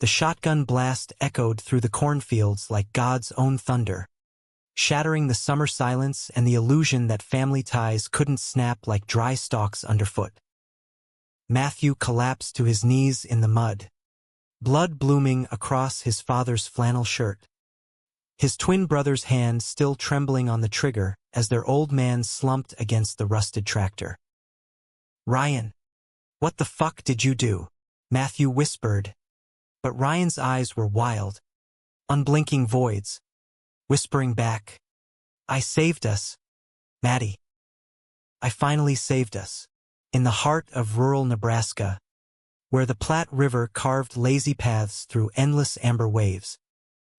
The shotgun blast echoed through the cornfields like God's own thunder, shattering the summer silence and the illusion that family ties couldn't snap like dry stalks underfoot. Matthew collapsed to his knees in the mud, blood blooming across his father's flannel shirt, his twin brother's hand still trembling on the trigger as their old man slumped against the rusted tractor. "Ryan, what the fuck did you do?" Matthew whispered, but Ryan's eyes were wild, unblinking voids, whispering back, "I saved us, Maddie. I finally saved us." In the heart of rural Nebraska, where the Platte River carved lazy paths through endless amber waves,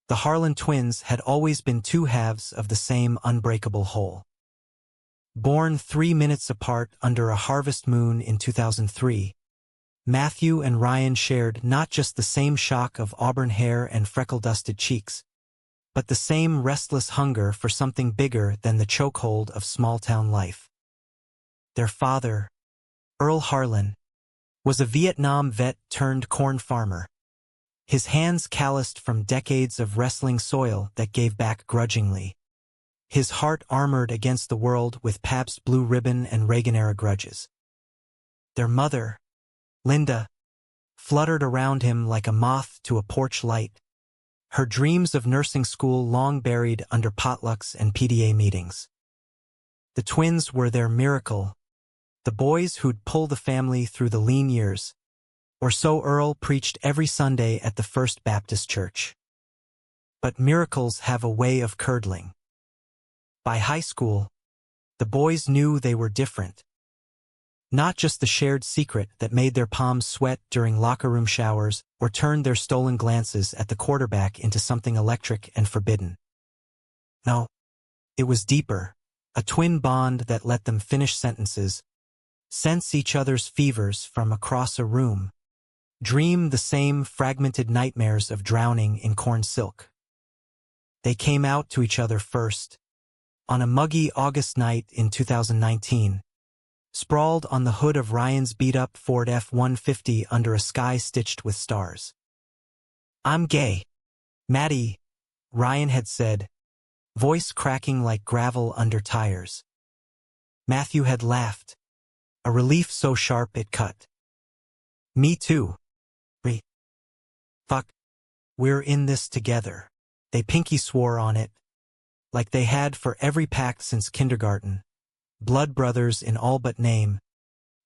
the Harlan twins had always been two halves of the same unbreakable whole. Born 3 minutes apart under a harvest moon in 2003, Matthew and Ryan shared not just the same shock of auburn hair and freckle-dusted cheeks, but the same restless hunger for something bigger than the chokehold of small-town life. Their father, Earl Harlan, was a Vietnam vet turned corn farmer, his hands calloused from decades of wrestling soil that gave back grudgingly, his heart armored against the world with Pabst Blue Ribbon and Reagan-era grudges. Their mother, Linda, fluttered around him like a moth to a porch light, her dreams of nursing school long buried under potlucks and PTA meetings. The twins were their miracle, the boys who'd pull the family through the lean years, or so Earl preached every Sunday at the First Baptist Church. But miracles have a way of curdling. By high school, the boys knew they were different. Not just the shared secret that made their palms sweat during locker room showers or turned their stolen glances at the quarterback into something electric and forbidden. No, it was deeper, a twin bond that let them finish sentences, sense each other's fevers from across a room, dream the same fragmented nightmares of drowning in corn silk. They came out to each other first, on a muggy August night in 2019, sprawled on the hood of Ryan's beat-up Ford F-150 under a sky stitched with stars. "I'm gay, Maddie," Ryan had said, voice cracking like gravel under tires. Matthew had laughed, a relief so sharp it cut. "Me too. Fuck. We're in this together." They pinky swore on it, like they had for every pact since kindergarten. Blood brothers in all but name,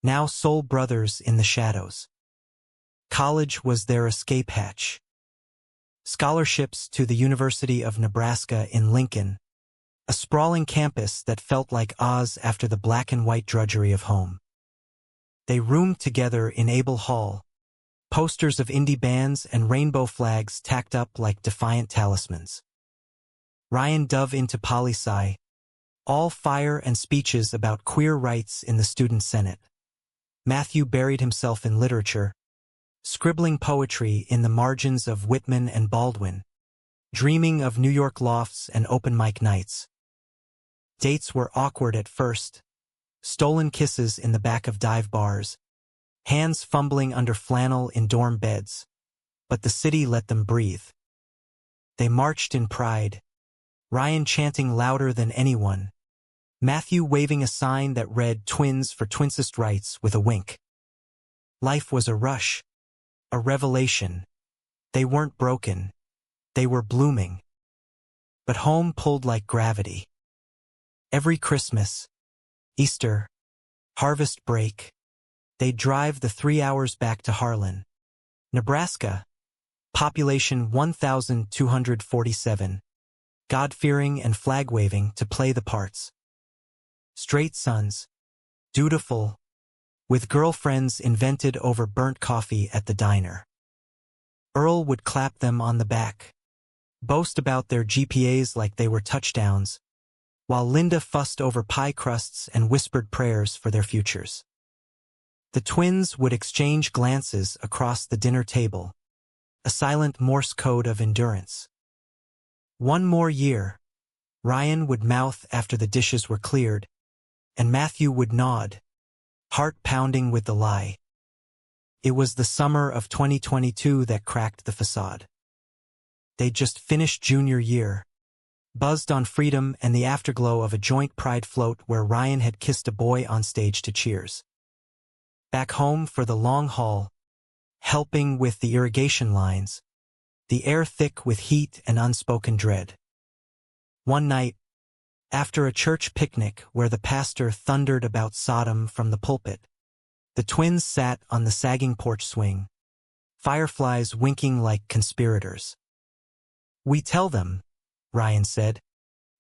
now soul brothers in the shadows. College was their escape hatch. Scholarships to the University of Nebraska in Lincoln, a sprawling campus that felt like Oz after the black and white drudgery of home. They roomed together in Abel Hall, posters of indie bands and rainbow flags tacked up like defiant talismans. Ryan dove into poli-sci, all fire and speeches about queer rights in the student senate. Matthew buried himself in literature, scribbling poetry in the margins of Whitman and Baldwin, dreaming of New York lofts and open mic nights. Dates were awkward at first, stolen kisses in the back of dive bars, hands fumbling under flannel in dorm beds, but the city let them breathe. They marched in pride, Ryan chanting louder than anyone, Matthew waving a sign that read "Twins for Twincest Rights" with a wink. Life was a rush, a revelation. They weren't broken, they were blooming. But home pulled like gravity. Every Christmas, Easter, harvest break, they'd drive the 3 hours back to Harlan, Nebraska, population 1,247, God-fearing and flag-waving to play the parts. Straight sons, dutiful, with girlfriends invented over burnt coffee at the diner. Earl would clap them on the back, boast about their GPAs like they were touchdowns, while Linda fussed over pie crusts and whispered prayers for their futures. The twins would exchange glances across the dinner table, a silent Morse code of endurance. "One more year," Ryan would mouth after the dishes were cleared, and Matthew would nod, heart pounding with the lie. It was the summer of 2022 that cracked the facade. They'd just finished junior year, buzzed on freedom and the afterglow of a joint pride float where Ryan had kissed a boy on stage to cheers. Back home for the long haul, helping with the irrigation lines, the air thick with heat and unspoken dread. One night, after a church picnic where the pastor thundered about Sodom from the pulpit, the twins sat on the sagging porch swing, fireflies winking like conspirators. "We tell them," Ryan said.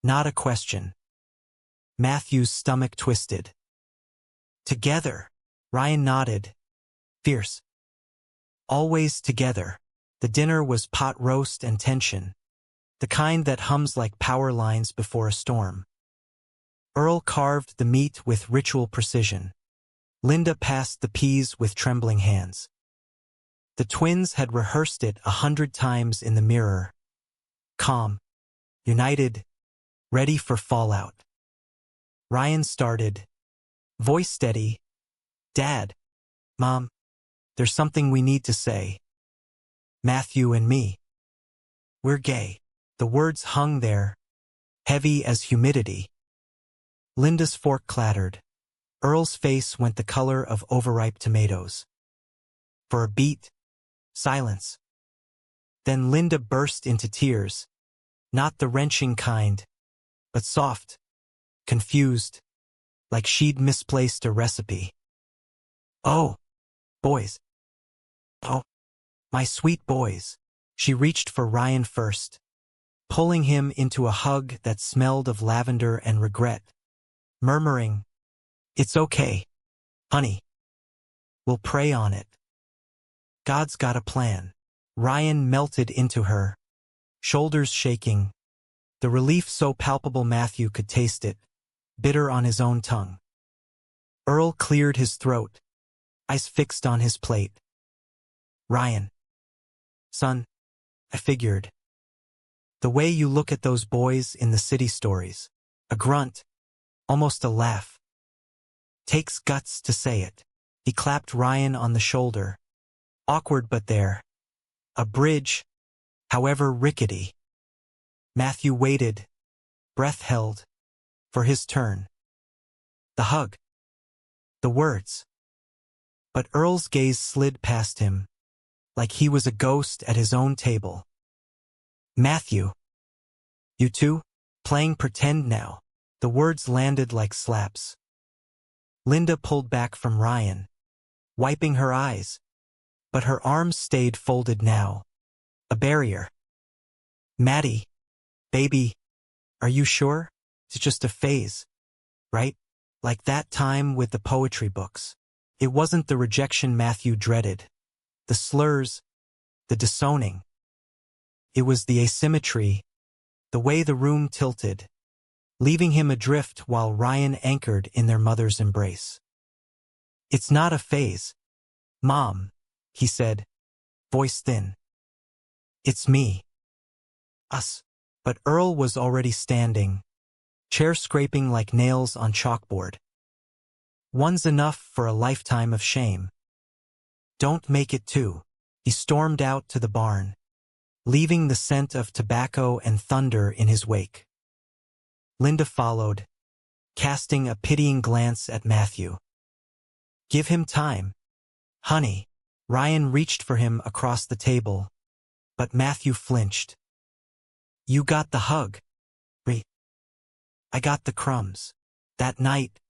"Not a question." Matthew's stomach twisted. "Together," Ryan nodded. "Fierce." Always together. The dinner was pot roast and tension, the kind that hums like power lines before a storm. Earl carved the meat with ritual precision. Linda passed the peas with trembling hands. The twins had rehearsed it 100 times in the mirror. Calm, united, ready for fallout. Ryan started, voice steady. "Dad, Mom, there's something we need to say. Matthew and me. We're gay." The words hung there, heavy as humidity. Linda's fork clattered. Earl's face went the color of overripe tomatoes. For a beat, silence. Then Linda burst into tears, not the wrenching kind, but soft, confused, like she'd misplaced a recipe. "Oh, boys. Oh, my sweet boys." She reached for Ryan first, pulling him into a hug that smelled of lavender and regret, murmuring, "It's okay, honey. We'll pray on it. God's got a plan." Ryan melted into her, shoulders shaking, the relief so palpable Matthew could taste it, bitter on his own tongue. Earl cleared his throat, eyes fixed on his plate. "Ryan. Son, I figured. The way you look at those boys in the city stories. A grunt, almost a laugh. Takes guts to say it." He clapped Ryan on the shoulder. "Awkward but there. A bridge, however rickety." Matthew waited, breath held, for his turn. The hug. The words. But Earl's gaze slid past him, like he was a ghost at his own table. "Matthew. You two? Playing pretend now." The words landed like slaps. Linda pulled back from Ryan, wiping her eyes, but her arms stayed folded now. A barrier. "Maddie, baby, are you sure? It's just a phase, right? Like that time with the poetry books." It wasn't the rejection Matthew dreaded, the slurs, the disowning. It was the asymmetry, the way the room tilted, leaving him adrift while Ryan anchored in their mother's embrace. "It's not a phase, Mom," he said, voice thin. "It's me. Us." But Earl was already standing, chair scraping like nails on chalkboard. "One's enough for a lifetime of shame. Don't make it two." He stormed out to the barn, leaving the scent of tobacco and thunder in his wake. Linda followed, casting a pitying glance at Matthew. "Give him time, honey." Ryan reached for him across the table, but Matthew flinched. "You got the hug. I got the crumbs." That night,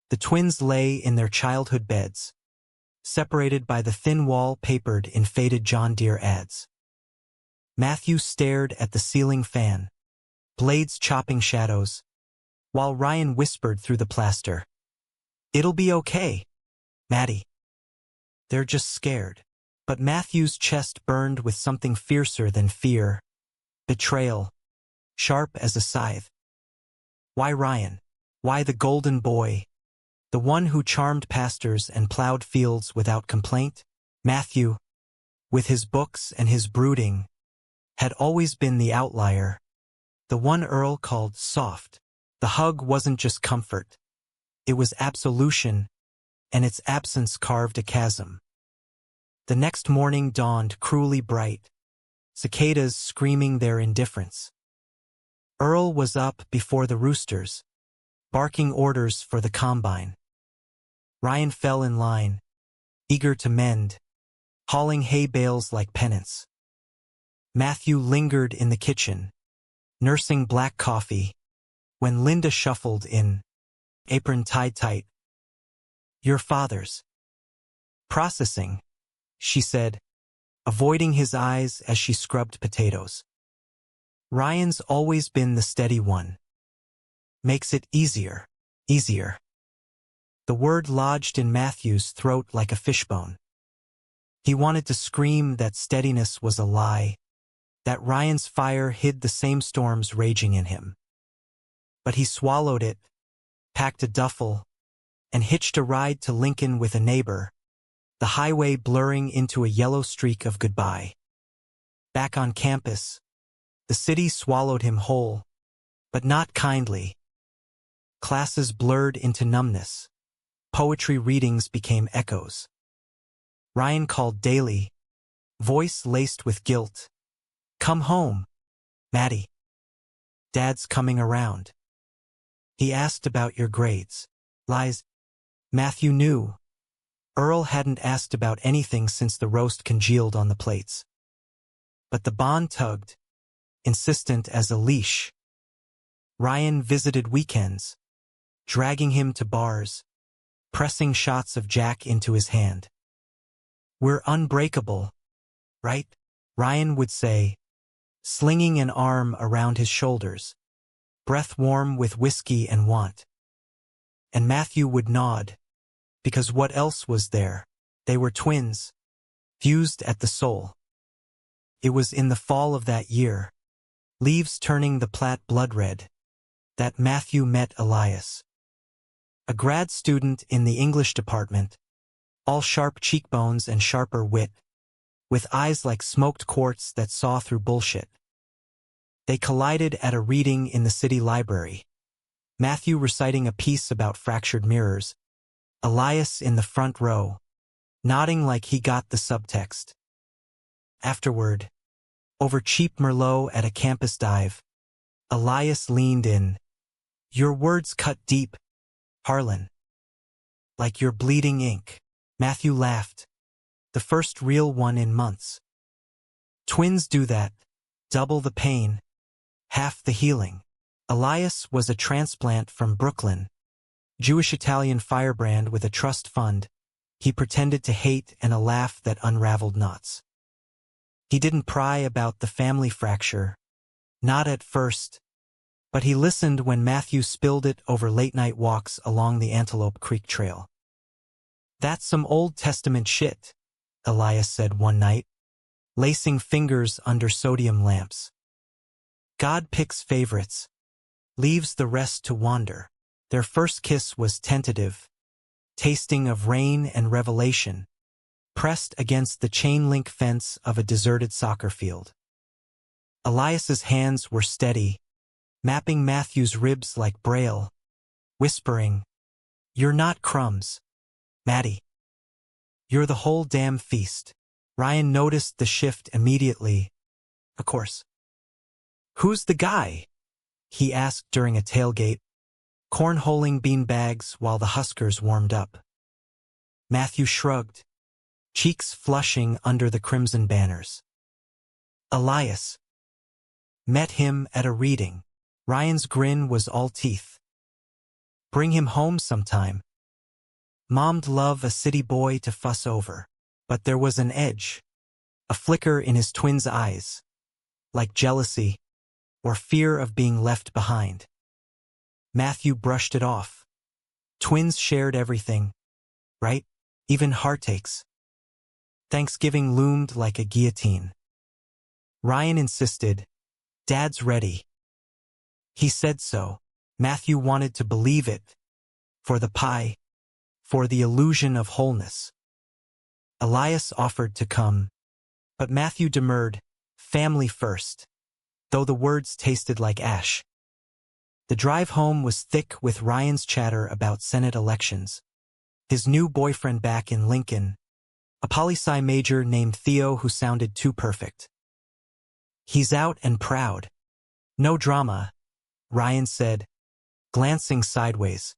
the twins lay in their childhood beds, separated by the thin wall papered in faded John Deere ads. Matthew stared at the ceiling fan, blades chopping shadows, while Ryan whispered through the plaster, "It'll be okay, Maddie. They're just scared." But Matthew's chest burned with something fiercer than fear, betrayal, sharp as a scythe. Why Ryan? Why the golden boy? The one who charmed pastors and plowed fields without complaint? Matthew, with his books and his brooding, had always been the outlier, the one Earl called soft. The hug wasn't just comfort. It was absolution, and its absence carved a chasm. The next morning dawned cruelly bright, cicadas screaming their indifference. Earl was up before the roosters, barking orders for the combine. Ryan fell in line, eager to mend, hauling hay bales like penance. Matthew lingered in the kitchen, nursing black coffee, when Linda shuffled in, apron tied tight. "Your father's." "Processing," she said, avoiding his eyes as she scrubbed potatoes. "Ryan's always been the steady one. Makes it easier, easier." The word lodged in Matthew's throat like a fishbone. He wanted to scream that steadiness was a lie, that Ryan's fire hid the same storms raging in him. But he swallowed it, packed a duffel, and hitched a ride to Lincoln with a neighbor, the highway blurring into a yellow streak of goodbye. Back on campus, the city swallowed him whole, but not kindly. Classes blurred into numbness. Poetry readings became echoes. Ryan called daily, voice laced with guilt. "Come home, Maddie. Dad's coming around." He asked about your grades. Lies. Matthew knew. Earl hadn't asked about anything since the roast congealed on the plates. But the bond tugged, insistent as a leash. Ryan visited weekends, dragging him to bars, pressing shots of Jack into his hand. "We're unbreakable, right?" Ryan would say, slinging an arm around his shoulders, breath warm with whiskey and want. And Matthew would nod, because what else was there? They were twins, fused at the soul. It was in the fall of that year, leaves turning the Platte blood red, that Matthew met Elias. A grad student in the English department, all sharp cheekbones and sharper wit, with eyes like smoked quartz that saw through bullshit. They collided at a reading in the city library, Matthew reciting a piece about fractured mirrors, Elias in the front row, nodding like he got the subtext. Afterward, over cheap Merlot at a campus dive, Elias leaned in. "Your words cut deep, Harlan. Like your bleeding ink." Matthew laughed, the first real one in months. "Twins do that, double the pain, half the healing." Elias was a transplant from Brooklyn, Jewish-Italian firebrand with a trust fund. He pretended to hate and a laugh that unraveled knots. He didn't pry about the family fracture, not at first, but he listened when Matthew spilled it over late-night walks along the Antelope Creek Trail. "That's some Old Testament shit," Elias said one night, lacing fingers under sodium lamps. "God picks favorites, leaves the rest to wander." Their first kiss was tentative, tasting of rain and revelation, pressed against the chain-link fence of a deserted soccer field. Elias's hands were steady, mapping Matthew's ribs like braille, whispering, "You're not crumbs, Maddie. You're the whole damn feast." Ryan noticed the shift immediately. "Of course." "Who's the guy?" he asked during a tailgate, cornholing bean bags while the Huskers warmed up. Matthew shrugged, cheeks flushing under the crimson banners. "Elias. Met him at a reading." Ryan's grin was all teeth. "Bring him home sometime. Mom'd love a city boy to fuss over." But there was an edge, a flicker in his twin's eyes, like jealousy or fear of being left behind. Matthew brushed it off. Twins shared everything, right? Even heartaches. Thanksgiving loomed like a guillotine. Ryan insisted, "Dad's ready." He said so. Matthew wanted to believe it. For the pie. For the illusion of wholeness. Elias offered to come, but Matthew demurred, family first, though the words tasted like ash. The drive home was thick with Ryan's chatter about Senate elections, his new boyfriend back in Lincoln, A poli-sci major named Theo who sounded too perfect. He's out and proud. No drama, Ryan said, glancing sideways.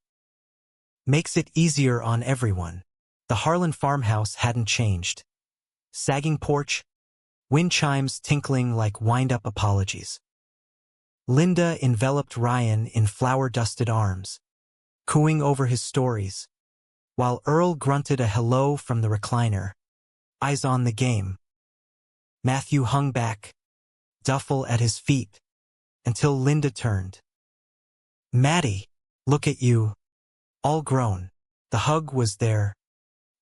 Makes it easier on everyone. The Harlan farmhouse hadn't changed. Sagging porch, wind chimes tinkling like wind-up apologies. Linda enveloped Ryan in flower-dusted arms, cooing over his stories, while Earl grunted a hello from the recliner, eyes on the game. Matthew hung back, duffel at his feet, until Linda turned. Maddie, look at you, all grown. The hug was there,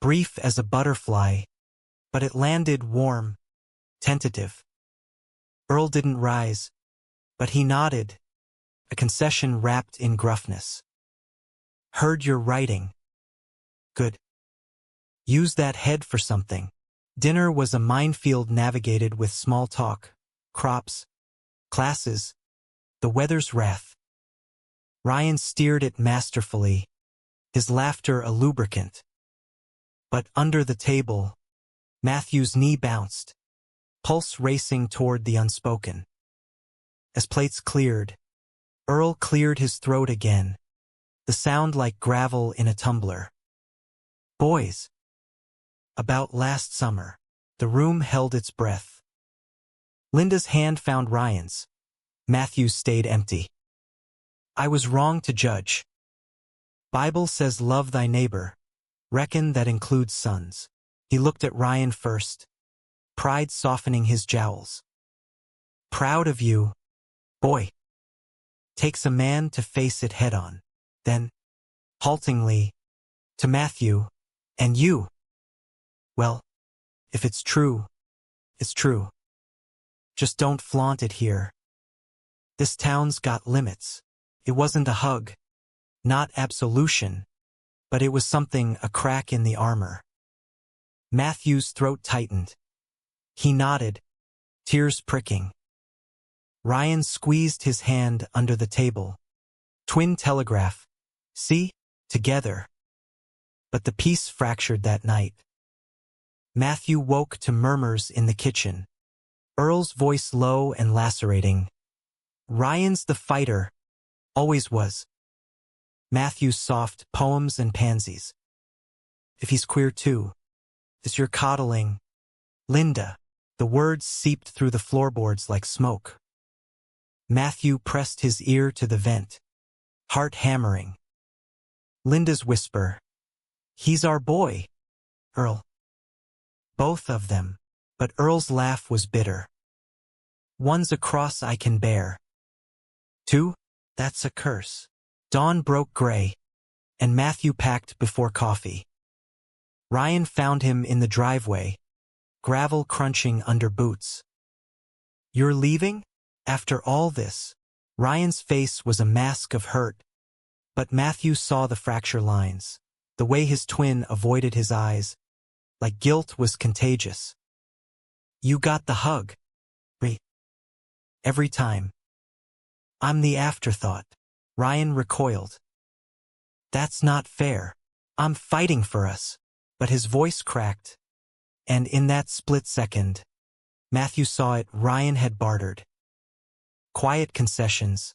brief as a butterfly, but it landed warm, tentative. Earl didn't rise, but he nodded, a concession wrapped in gruffness. Heard you're writing. Good. Use that head for something. Dinner was a minefield navigated with small talk, crops, classes, the weather's wrath. Ryan steered it masterfully, his laughter a lubricant. But under the table, Matthew's knee bounced, pulse racing toward the unspoken. As plates cleared, Earl cleared his throat again, the sound like gravel in a tumbler. Boys. About last summer, the room held its breath. Linda's hand found Ryan's. Matthew's stayed empty. I was wrong to judge. Bible says love thy neighbor. Reckon that includes sons. He looked at Ryan first, pride softening his jowls. Proud of you, boy. Takes a man to face it head-on. Then, haltingly, to Matthew, and you. Well, if it's true, it's true. Just don't flaunt it here. This town's got limits. It wasn't a hug, not absolution, but it was something, a crack in the armor. Matthew's throat tightened. He nodded, tears pricking. Ryan squeezed his hand under the table. Twin telegraph. See? Together. But the peace fractured that night. Matthew woke to murmurs in the kitchen. Earl's voice low and lacerating. Ryan's the fighter. Always was. Matthew's soft, poems and pansies. If he's queer too. Is your coddling. Linda. The words seeped through the floorboards like smoke. Matthew pressed his ear to the vent, heart hammering. Linda's whisper. He's our boy. Earl. Both of them, but Earl's laugh was bitter. One's a cross I can bear. Two? That's a curse. Dawn broke gray, and Matthew packed before coffee. Ryan found him in the driveway, gravel crunching under boots. You're leaving? After all this? Ryan's face was a mask of hurt, but Matthew saw the fracture lines, the way his twin avoided his eyes, like guilt was contagious. You got the hug. Every time. I'm the afterthought. Ryan recoiled. That's not fair. I'm fighting for us. But his voice cracked, and in that split second, Matthew saw it. Ryan had bartered. Quiet concessions,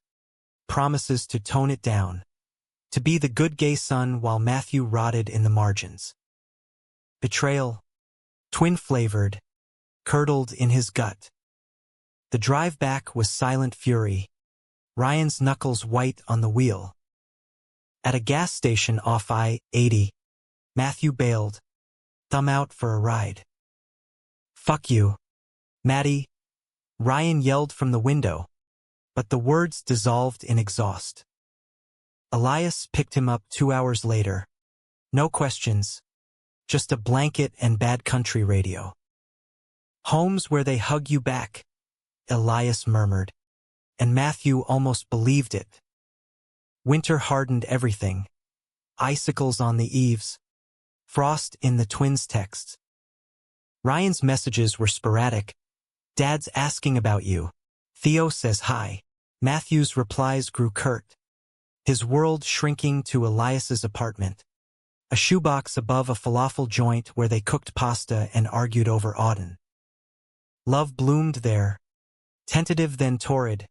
promises to tone it down, to be the good gay son while Matthew rotted in the margins. Betrayal, twin-flavored, curdled in his gut. The drive back was silent fury, Ryan's knuckles white on the wheel. At a gas station off I-80, Matthew bailed, thumb out for a ride. Fuck you, Maddie, Ryan yelled from the window, but the words dissolved in exhaust. Elias picked him up 2 hours later. No questions, just a blanket and bad country radio. Homes where they hug you back, Elias murmured, and Matthew almost believed it. Winter hardened everything. Icicles on the eaves. Frost in the twins' texts. Ryan's messages were sporadic. Dad's asking about you. Theo says hi. Matthew's replies grew curt, his world shrinking to Elias's apartment. a shoebox above a falafel joint where they cooked pasta and argued over Auden. Love bloomed there, tentative then torrid,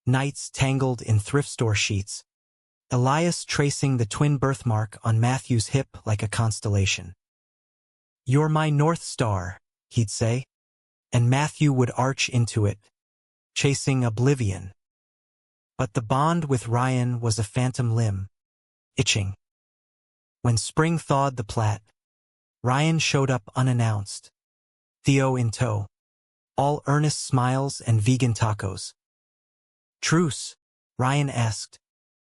nights tangled in thrift store sheets, Elias tracing the twin birthmark on Matthew's hip like a constellation. "You're my North Star," he'd say, and Matthew would arch into it, chasing oblivion. But the bond with Ryan was a phantom limb, itching. When spring thawed the Platte, Ryan showed up unannounced, Theo in tow, all earnest smiles and vegan tacos. "Truce?" Ryan asked,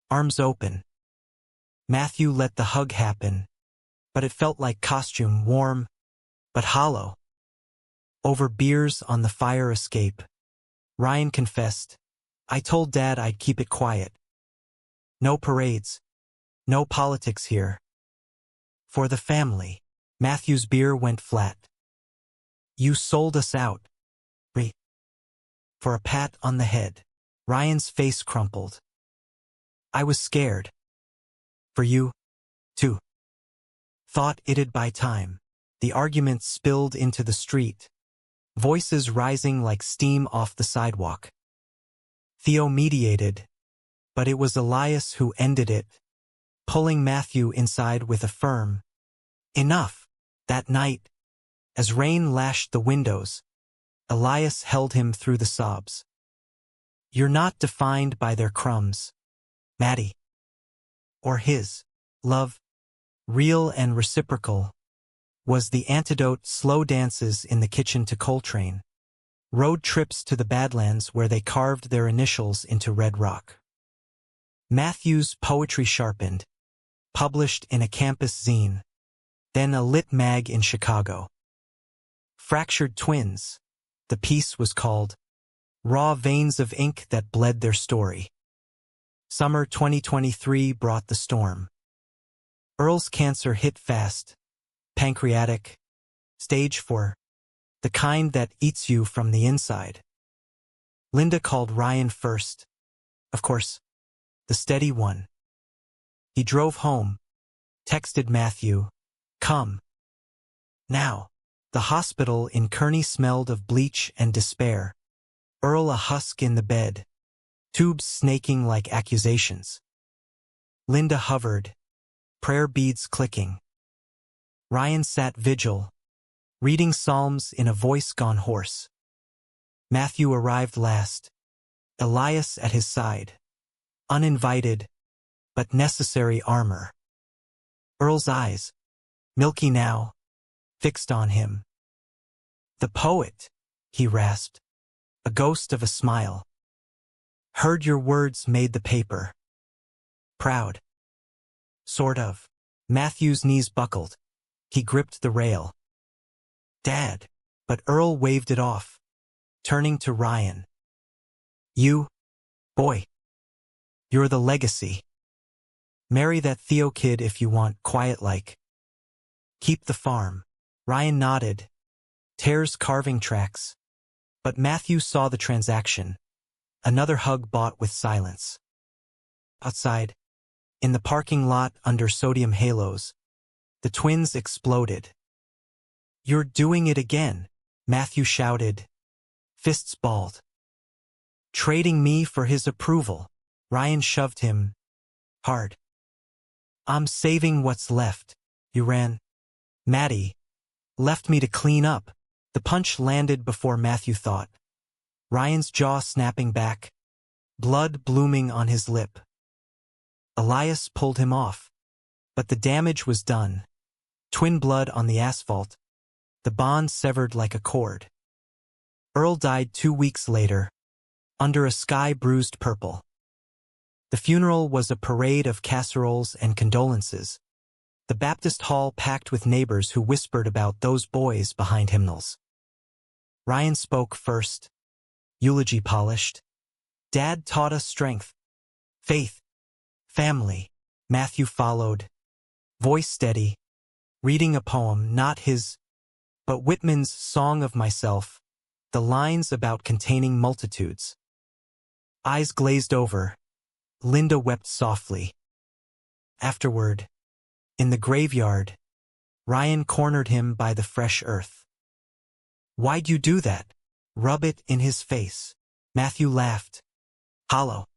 arms open. Matthew let the hug happen, but it felt like costume, warm, but hollow. Over beers on the fire escape, Ryan confessed, "I told Dad I'd keep it quiet. No parades, no politics here. For the family." Matthew's beer went flat. "You sold us out." For a pat on the head, Ryan's face crumpled. "I was scared. For you, too." Thought it'd by time. The argument spilled into the street, voices rising like steam off the sidewalk. Theo mediated, but it was Elias who ended it, pulling Matthew inside with a firm "Enough." That night, as rain lashed the windows, Elias held him through the sobs. "You're not defined by their crumbs, Maddie." Or his. Love, real and reciprocal, was the antidote. Slow dances in the kitchen to Coltrane, road trips to the Badlands where they carved their initials into red rock. Matthew's poetry sharpened, published in a campus zine, then a lit mag in Chicago. Fractured Twins, the piece was called, raw veins of ink that bled their story. Summer 2023 brought the storm. Earl's cancer hit fast, pancreatic, stage 4, the kind that eats you from the inside. Linda called Ryan first, of course, the steady one. He drove home, texted Matthew, "Come." Now, the hospital in Kearney smelled of bleach and despair. Earl a husk in the bed, tubes snaking like accusations. Linda hovered, prayer beads clicking. Ryan sat vigil, reading psalms in a voice gone hoarse. Matthew arrived last, Elias at his side, uninvited, but necessary armor. Earl's eyes, milky now, fixed on him. "The poet," he rasped, a ghost of a smile. "Heard your words made the paper. Proud." Sort of. Matthew's knees buckled. He gripped the rail. "Dad," but Earl waved it off, turning to Ryan. "You, boy. You're the legacy. Marry that Theo kid if you want, quiet like. Keep the farm." Ryan nodded, tears carving tracks. But Matthew saw the transaction, another hug bought with silence. Outside, in the parking lot under sodium halos, the twins exploded. "You're doing it again," Matthew shouted, fists balled. "Trading me for his approval." Ryan shoved him hard. "I'm saving what's left. You ran. Maddie left me to clean up." The punch landed before Matthew thought. Ryan's jaw snapping back, blood blooming on his lip. Elias pulled him off, but the damage was done. Twin blood on the asphalt, the bond severed like a cord. Earl died 2 weeks later, under a sky bruised purple. The funeral was a parade of casseroles and condolences, the Baptist hall packed with neighbors who whispered about those boys behind hymnals. Ryan spoke first, eulogy polished. "Dad taught us strength, faith, family." Matthew followed, voice steady, reading a poem, not his, but Whitman's Song of Myself, the lines about containing multitudes. Eyes glazed over, Linda wept softly. Afterward, In the graveyard, Ryan cornered him by the fresh earth. "Why'd you do that? Rub it in his face." Matthew laughed. Hollow.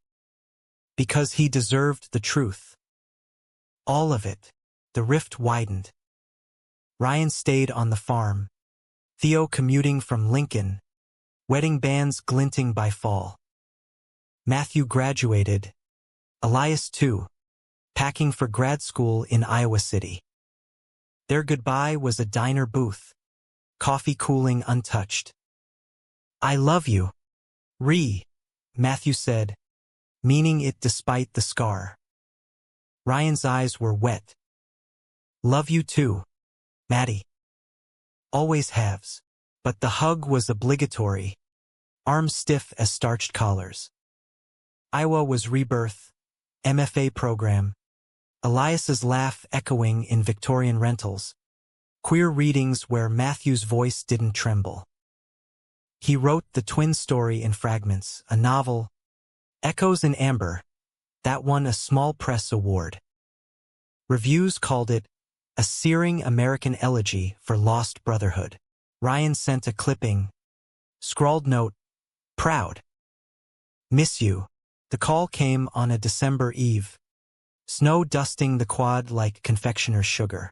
"Because he deserved the truth. All of it." The rift widened. Ryan stayed on the farm, Theo commuting from Lincoln, wedding bands glinting by fall. Matthew graduated, Elias too, packing for grad school in Iowa City. Their goodbye was a diner booth, coffee cooling untouched. "I love you, Matthew said, meaning it despite the scar. Ryan's eyes were wet. "Love you too, Maddie. Always haves." But the hug was obligatory, arms stiff as starched collars. Iowa was rebirth, MFA program, Elias's laugh echoing in Victorian rentals, queer readings where Matthew's voice didn't tremble. He wrote the twin story in fragments, a novel, Echoes in Amber, that won a small press award. Reviews called it a searing American elegy for lost brotherhood. Ryan sent a clipping, scrawled note, "Proud. Miss you." The call came on a December eve, snow dusting the quad like confectioner's sugar.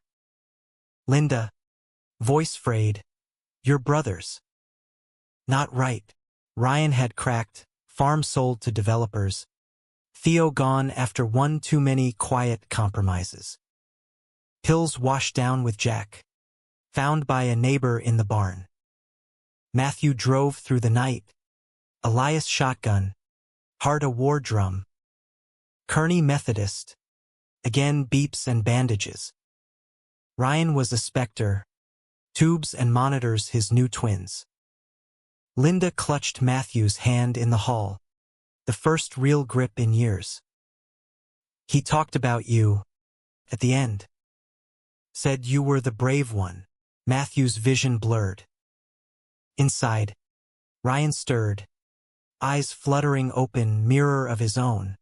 "Linda," voice frayed, "your brothers." Not right. Ryan had cracked, farm sold to developers, Theo gone after one too many quiet compromises. Pills washed down with Jack, found by a neighbor in the barn. Matthew drove through the night, Elias shotgun, heart a war drum. Kearney Methodist, again beeps and bandages. Ryan was a specter, tubes and monitors his new twins. Linda clutched Matthew's hand in the hall, the first real grip in years. "He talked about you, at the end. Said you were the brave one." Matthew's vision blurred. Inside, Ryan stirred, eyes fluttering open, mirror of his own,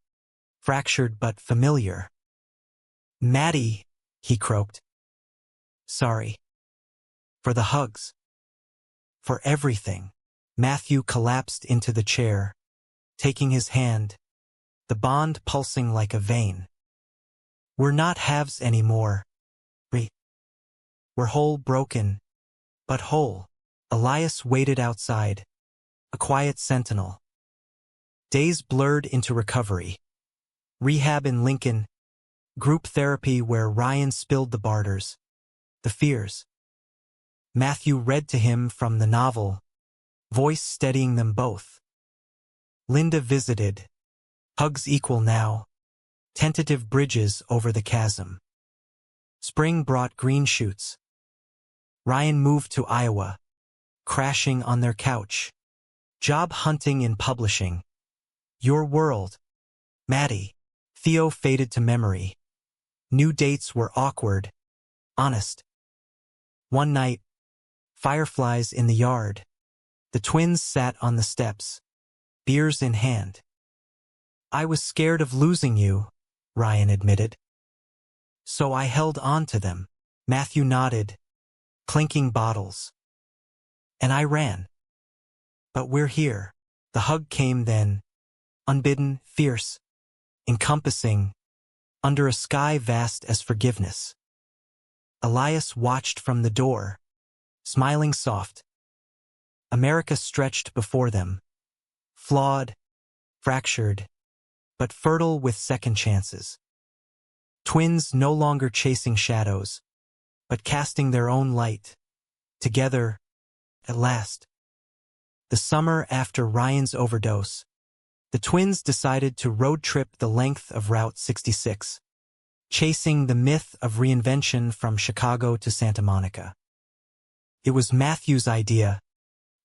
fractured but familiar. "Maddie," he croaked. "Sorry. For the hugs. For everything." Matthew collapsed into the chair, taking his hand, the bond pulsing like a vein. "We're not halves anymore. We're whole, broken, but whole." Elias waited outside, a quiet sentinel. Days blurred into recovery. Rehab in Lincoln, group therapy where Ryan spilled the barters, the fears. Matthew read to him from the novel, voice steadying them both. Linda visited, hugs equal now, tentative bridges over the chasm. Spring brought green shoots. Ryan moved to Iowa, crashing on their couch. Job hunting in publishing. Your world. Maddie. Theo faded to memory. New dates were awkward, honest. One night, fireflies in the yard. The twins sat on the steps, beers in hand. "I was scared of losing you," Ryan admitted. "So I held on to them." Matthew nodded, clinking bottles. "And I ran. But we're here." The hug came then, unbidden, fierce, encompassing, under a sky vast as forgiveness. Elias watched from the door, smiling soft. America stretched before them, flawed, fractured, but fertile with second chances. Twins no longer chasing shadows, but casting their own light, together, at last. The summer after Ryan's overdose, the twins decided to road trip the length of Route 66, chasing the myth of reinvention from Chicago to Santa Monica. It was Matthew's idea,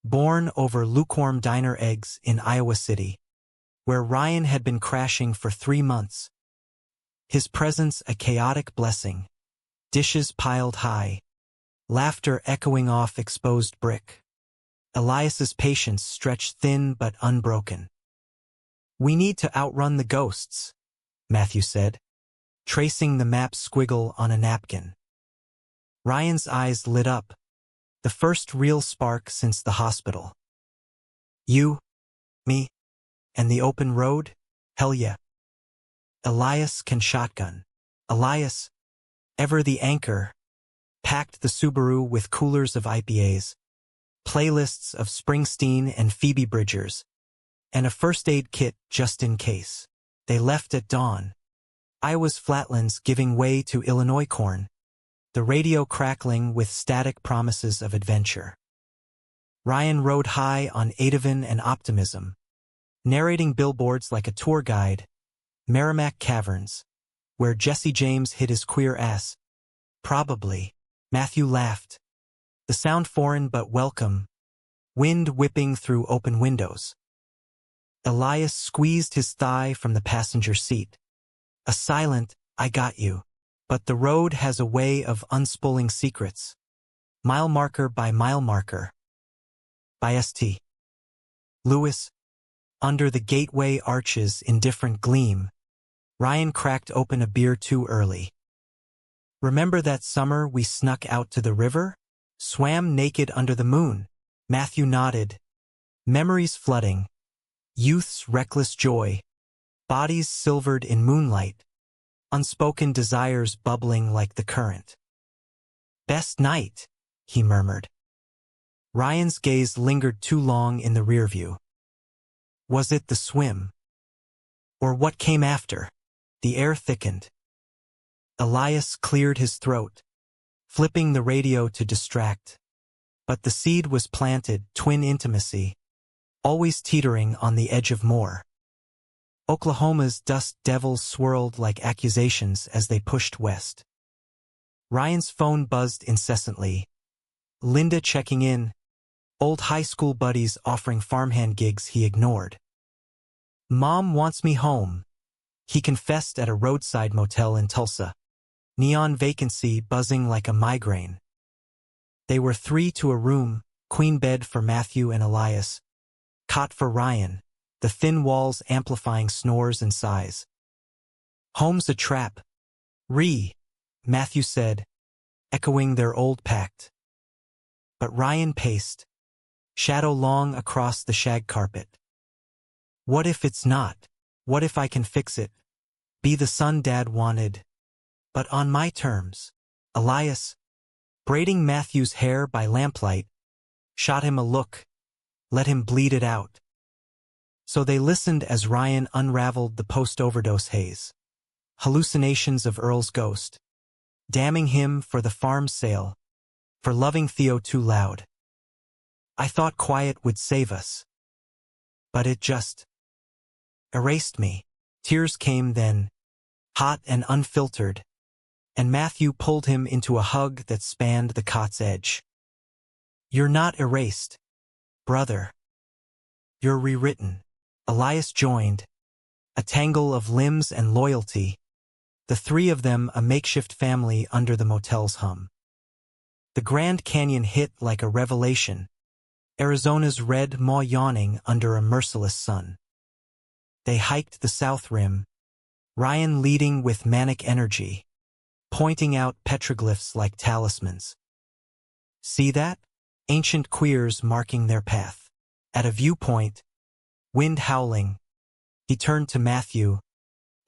born over lukewarm diner eggs in Iowa City, where Ryan had been crashing for 3 months. His presence a chaotic blessing, dishes piled high, laughter echoing off exposed brick. Elias's patience stretched thin but unbroken. "We need to outrun the ghosts," Matthew said. tracing the map squiggle on a napkin. Ryan's eyes lit up, the first real spark since the hospital. You, me, and the open road? Hell yeah. Elias can shotgun. Elias, ever the anchor, packed the Subaru with coolers of IPAs, playlists of Springsteen and Phoebe Bridgers, and a first aid kit just in case. They left at dawn. Iowa's flatlands giving way to Illinois corn, the radio crackling with static promises of adventure. Ryan rode high on Ativan and optimism, narrating billboards like a tour guide, Merrimack Caverns, where Jesse James hid his queer ass. Probably. Matthew laughed. The sound foreign but welcome, wind whipping through open windows. Elias squeezed his thigh from the passenger seat. A silent, I got you. But the road has a way of unspooling secrets. Mile marker by mile marker. By St. Louis, under the gateway arches in different gleam, Ryan cracked open a beer too early. Remember that summer we snuck out to the river? Swam naked under the moon? Matthew nodded. Memories flooding. Youth's reckless joy. Bodies silvered in moonlight. Unspoken desires bubbling like the current. Best night, he murmured. Ryan's gaze lingered too long in the rearview. Was it the swim? Or what came after? The air thickened. Elias cleared his throat, flipping the radio to distract. But the seed was planted, twin intimacy, always teetering on the edge of more. Oklahoma's dust devils swirled like accusations as they pushed west. Ryan's phone buzzed incessantly. Linda checking in, old high school buddies offering farmhand gigs he ignored. Mom wants me home, he confessed at a roadside motel in Tulsa. Neon vacancy buzzing like a migraine. They were 3 to a room, queen bed for Matthew and Elias. Cot for Ryan, the thin walls amplifying snores and sighs. Home's a trap. Matthew said, echoing their old pact. But Ryan paced, shadow long across the shag carpet. What if it's not? What if I can fix it? Be the son Dad wanted. But on my terms. Elias, braiding Matthew's hair by lamplight, shot him a look, let him bleed it out. So they listened as Ryan unraveled the post-overdose haze. Hallucinations of Earl's ghost. Damning him for the farm sale, for loving Theo too loud. I thought quiet would save us. But it just erased me. Tears came then, hot and unfiltered, and Matthew pulled him into a hug that spanned the cot's edge. You're not erased, brother. You're rewritten. Elias joined, a tangle of limbs and loyalty, the 3 of them a makeshift family under the motel's hum. The Grand Canyon hit like a revelation, Arizona's red maw yawning under a merciless sun. They hiked the South Rim, Ryan leading with manic energy, pointing out petroglyphs like talismans. See that? Ancient queers marking their path. At a viewpoint, wind howling, he turned to Matthew,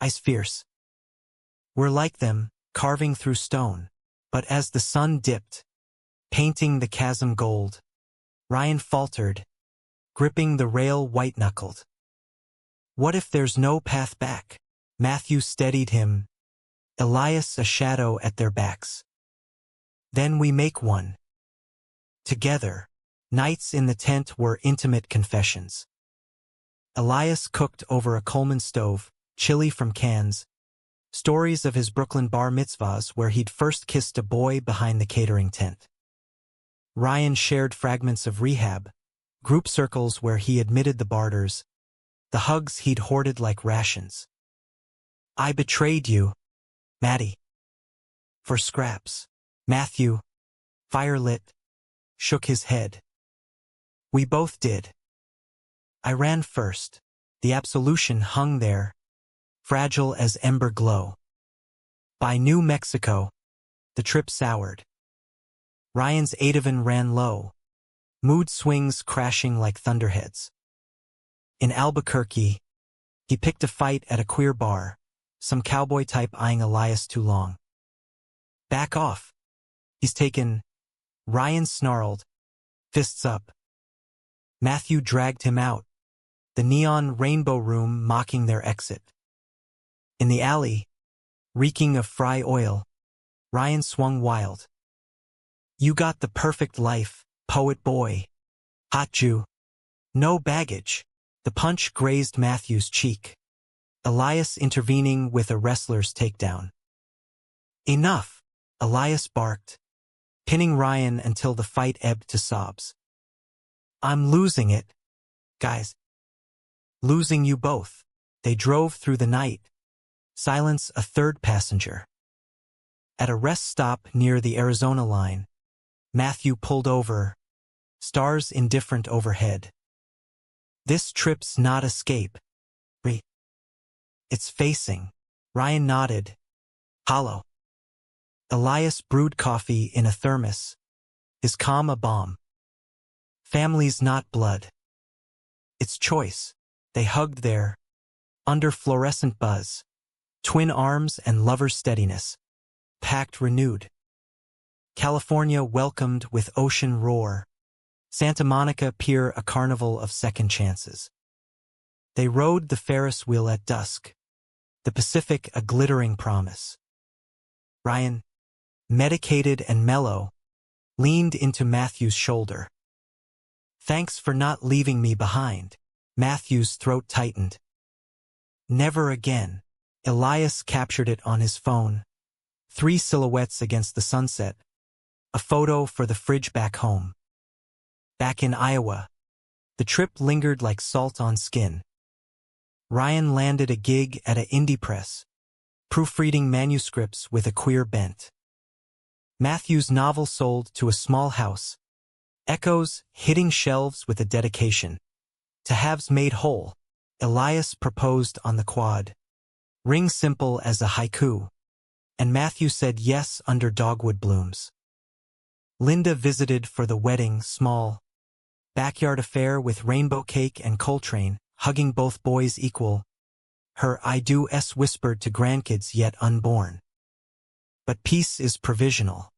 eyes fierce. We're like them, carving through stone. But as the sun dipped, painting the chasm gold, Ryan faltered, gripping the rail white-knuckled. What if there's no path back? Matthew steadied him, Elias a shadow at their backs. Then we make one. Together, nights in the tent were intimate confessions. Elias cooked over a Coleman stove, chili from cans, stories of his Brooklyn bar mitzvahs where he'd first kissed a boy behind the catering tent. Ryan shared fragments of rehab, group circles where he admitted the barters, the hugs he'd hoarded like rations. I betrayed you, Maddie. For scraps. Matthew, fire-lit, shook his head. We both did. I ran first. The absolution hung there, fragile as ember glow. By New Mexico, the trip soured. Ryan's Ativan ran low, mood swings crashing like thunderheads. In Albuquerque, he picked a fight at a queer bar, some cowboy type eyeing Elias too long. Back off. He's taken. Ryan snarled, fists up. Matthew dragged him out, the neon rainbow room mocking their exit. In the alley, reeking of fry oil, Ryan swung wild. You got the perfect life, poet boy. Hot Jew. No baggage. The punch grazed Matthew's cheek. Elias intervening with a wrestler's takedown. Enough, Elias barked, pinning Ryan until the fight ebbed to sobs. I'm losing it, guys. Losing you both. They drove through the night. Silence a third passenger. At a rest stop near the Arizona line, Matthew pulled over, stars indifferent overhead. This trip's not escape. It's facing. Ryan nodded. Hollow. Elias brewed coffee in a thermos, his calm a bomb. Family's not blood. It's choice. They hugged there, under fluorescent buzz, twin arms and lover's steadiness, pact renewed. California welcomed with ocean roar, Santa Monica Pier a carnival of second chances. They rode the Ferris wheel at dusk, the Pacific a glittering promise. Ryan, medicated and mellow, leaned into Matthew's shoulder. Thanks for not leaving me behind. Matthew's throat tightened. Never again. Elias captured it on his phone. 3 silhouettes against the sunset. A photo for the fridge back home. Back in Iowa, the trip lingered like salt on skin. Ryan landed a gig at an indie press, proofreading manuscripts with a queer bent. Matthew's novel sold to a small house, echoes hitting shelves with a dedication. To halves made whole, Elias proposed on the quad. Ring simple as a haiku. And Matthew said yes under dogwood blooms. Linda visited for the wedding, small. Backyard affair with rainbow cake and Coltrane, hugging both boys equal. Her I do-s whispered to grandkids yet unborn. But peace is provisional.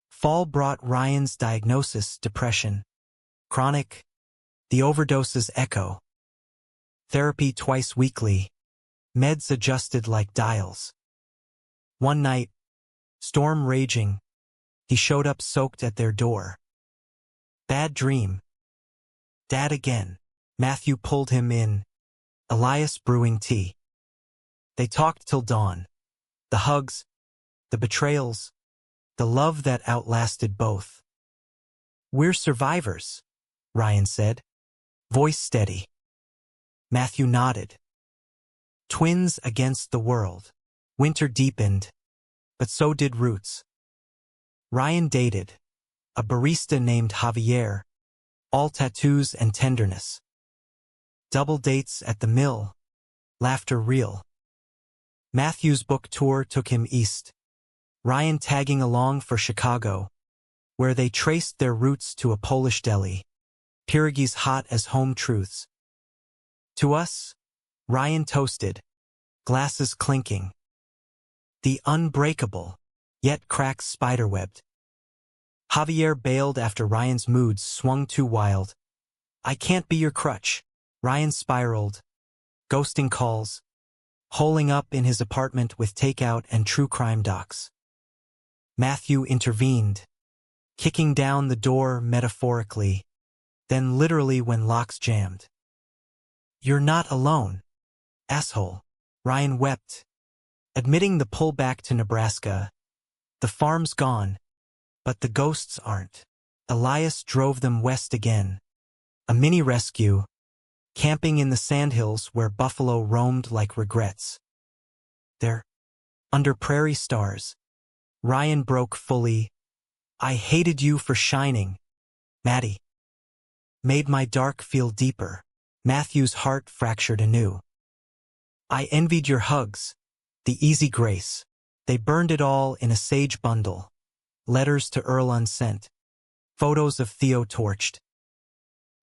Fall brought Ryan's diagnosis, depression. Chronic. The overdoses echo. Therapy twice weekly. Meds adjusted like dials. One night, storm raging, he showed up soaked at their door. Bad dream. Dad again. Matthew pulled him in. Elias brewing tea. They talked till dawn. The hugs, the betrayals, the love that outlasted both. We're survivors, Ryan said, voice steady. Matthew nodded. Twins against the world. Winter deepened, but so did roots. Ryan dated a barista named Javier, all tattoos and tenderness. Double dates at the mill, laughter real. Matthew's book tour took him east, Ryan tagging along for Chicago, where they traced their roots to a Polish deli, pierogies hot as home truths. To us, Ryan toasted, glasses clinking. The unbreakable, yet cracks spiderwebbed. Javier bailed after Ryan's moods swung too wild. I can't be your crutch. Ryan spiraled, ghosting calls, holing up in his apartment with takeout and true crime docs. Matthew intervened, kicking down the door metaphorically, then literally when locks jammed. You're not alone, asshole. Ryan wept, admitting the pull back to Nebraska. The farm's gone, but the ghosts aren't. Elias drove them west again. A mini rescue, camping in the sandhills where buffalo roamed like regrets. There, under prairie stars, Ryan broke fully. I hated you for shining, Maddie. Made my dark feel deeper. Matthew's heart fractured anew. I envied your hugs, the easy grace. They burned it all in a sage bundle. Letters to Earl unsent. Photos of Theo torched.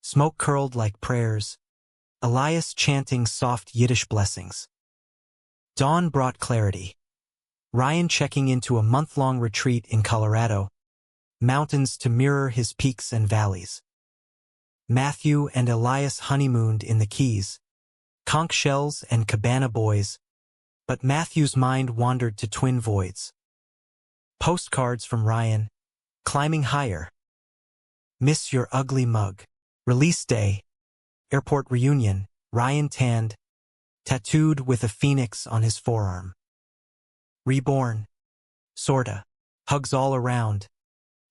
Smoke curled like prayers. Elias chanting soft Yiddish blessings. Dawn brought clarity. Ryan checking into a month-long retreat in Colorado. Mountains to mirror his peaks and valleys. Matthew and Elias honeymooned in the Keys. Conch shells and cabana boys. But Matthew's mind wandered to twin voids. Postcards from Ryan. Climbing higher. Miss your ugly mug. Release day. Airport reunion. Ryan tanned. Tattooed with a phoenix on his forearm. Reborn. Sorta. Hugs all around.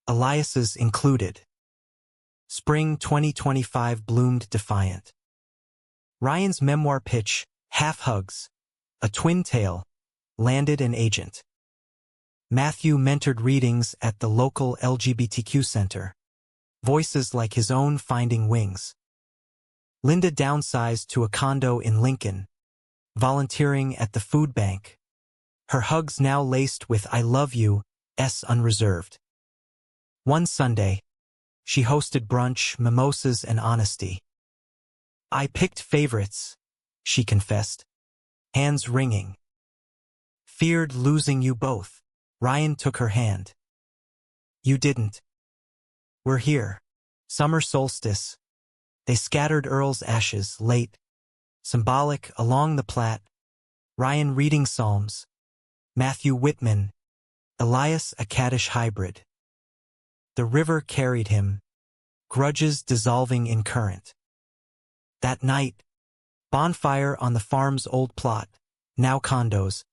Elias's included. Spring 2025 bloomed defiant. Ryan's memoir pitch, Half Hugs. A twin tale. Landed an agent. Matthew mentored readings at the local LGBTQ center. Voices like his own finding wings. Linda downsized to a condo in Lincoln. Volunteering at the food bank. Her hugs now laced with I love you, unreserved. One Sunday, she hosted brunch, mimosas, and honesty. I picked favorites, she confessed. Hands wringing. Feared losing you both. Ryan took her hand. You didn't. We're here. Summer solstice. They scattered Earl's ashes, late. Symbolic, along the Platte. Ryan reading Psalms. Matthew Whitman. Elias a caddish hybrid. The river carried him. Grudges dissolving in current. That night, bonfire on the farm's old plot, now condos.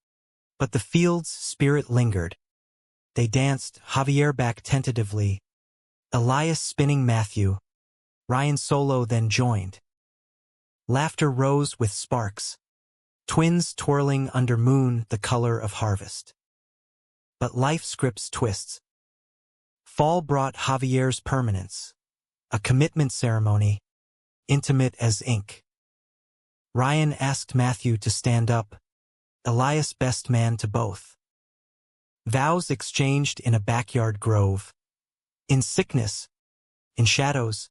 But the field's spirit lingered. They danced, Javier back tentatively. Elias spinning Matthew. Ryan solo then joined. Laughter rose with sparks. Twins twirling under moon the color of harvest. But life scripts twists. Fall brought Javier's permanence. A commitment ceremony. Intimate as ink. Ryan asked Matthew to stand up. Elias best man to both. Vows exchanged in a backyard grove. In sickness. In shadows.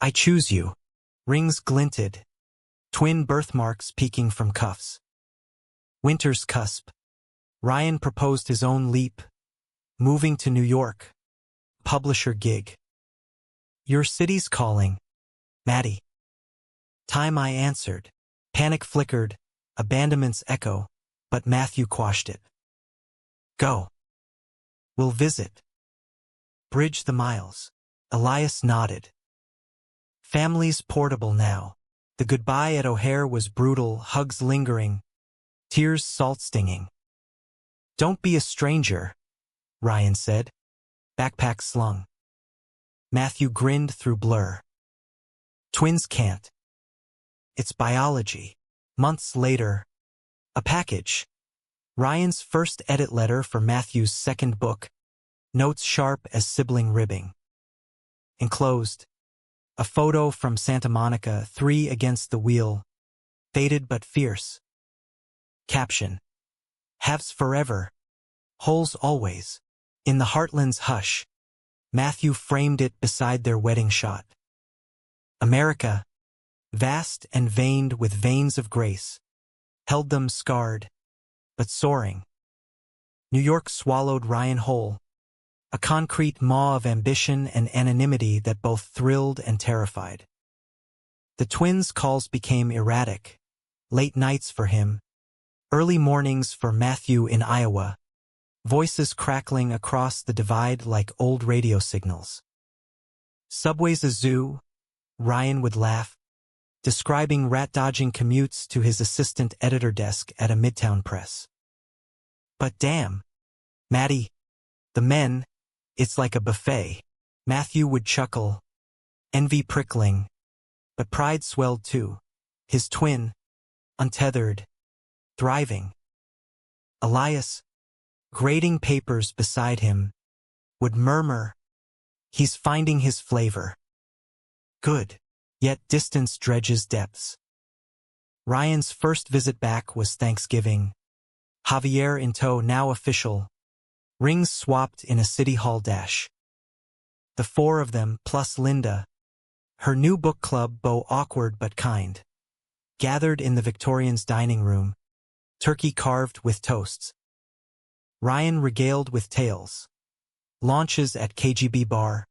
I choose you. Rings glinted. Twin birthmarks peeking from cuffs. Winter's cusp. Ryan proposed his own leap. Moving to New York. Publisher gig. Your city's calling. Maddie. Time I answered. Panic flickered. Abandonment's echo. But Matthew quashed it. Go. We'll visit. Bridge the miles. Elias nodded. Family's portable now. The goodbye at O'Hare was brutal, hugs lingering. Tears salt stinging. Don't be a stranger, Ryan said. Backpack slung. Matthew grinned through blur. Twins can't. It's biology. Months later. A package. Ryan's first edit letter for Matthew's second book. Notes sharp as sibling ribbing. Enclosed. A photo from Santa Monica, 3 against the wheel. Faded but fierce. Caption. Halves forever. Wholes always. In the heartland's hush. Matthew framed it beside their wedding shot. America. Vast and veined with veins of grace. Held them scarred. But soaring. New York swallowed Ryan whole. A concrete maw of ambition and anonymity that both thrilled and terrified. The twins' calls became erratic. Late nights for him. Early mornings for Matthew in Iowa. Voices crackling across the divide like old radio signals. Subway's a zoo, Ryan would laugh, describing rat-dodging commutes to his assistant editor desk at a Midtown press. But damn, Maddie, the men, it's like a buffet. Matthew would chuckle, envy prickling, but pride swelled too. His twin, untethered, thriving. Elias, grading papers beside him, would murmur, he's finding his flavor. Good, yet distance dredges depths. Ryan's first visit back was Thanksgiving. Javier in tow, now official. Rings swapped in a city hall dash. The four of them, plus Linda, her new book club beau awkward but kind, gathered in the Victorians' dining room, turkey carved with toasts. Ryan regaled with tales. Launches at KGB bar.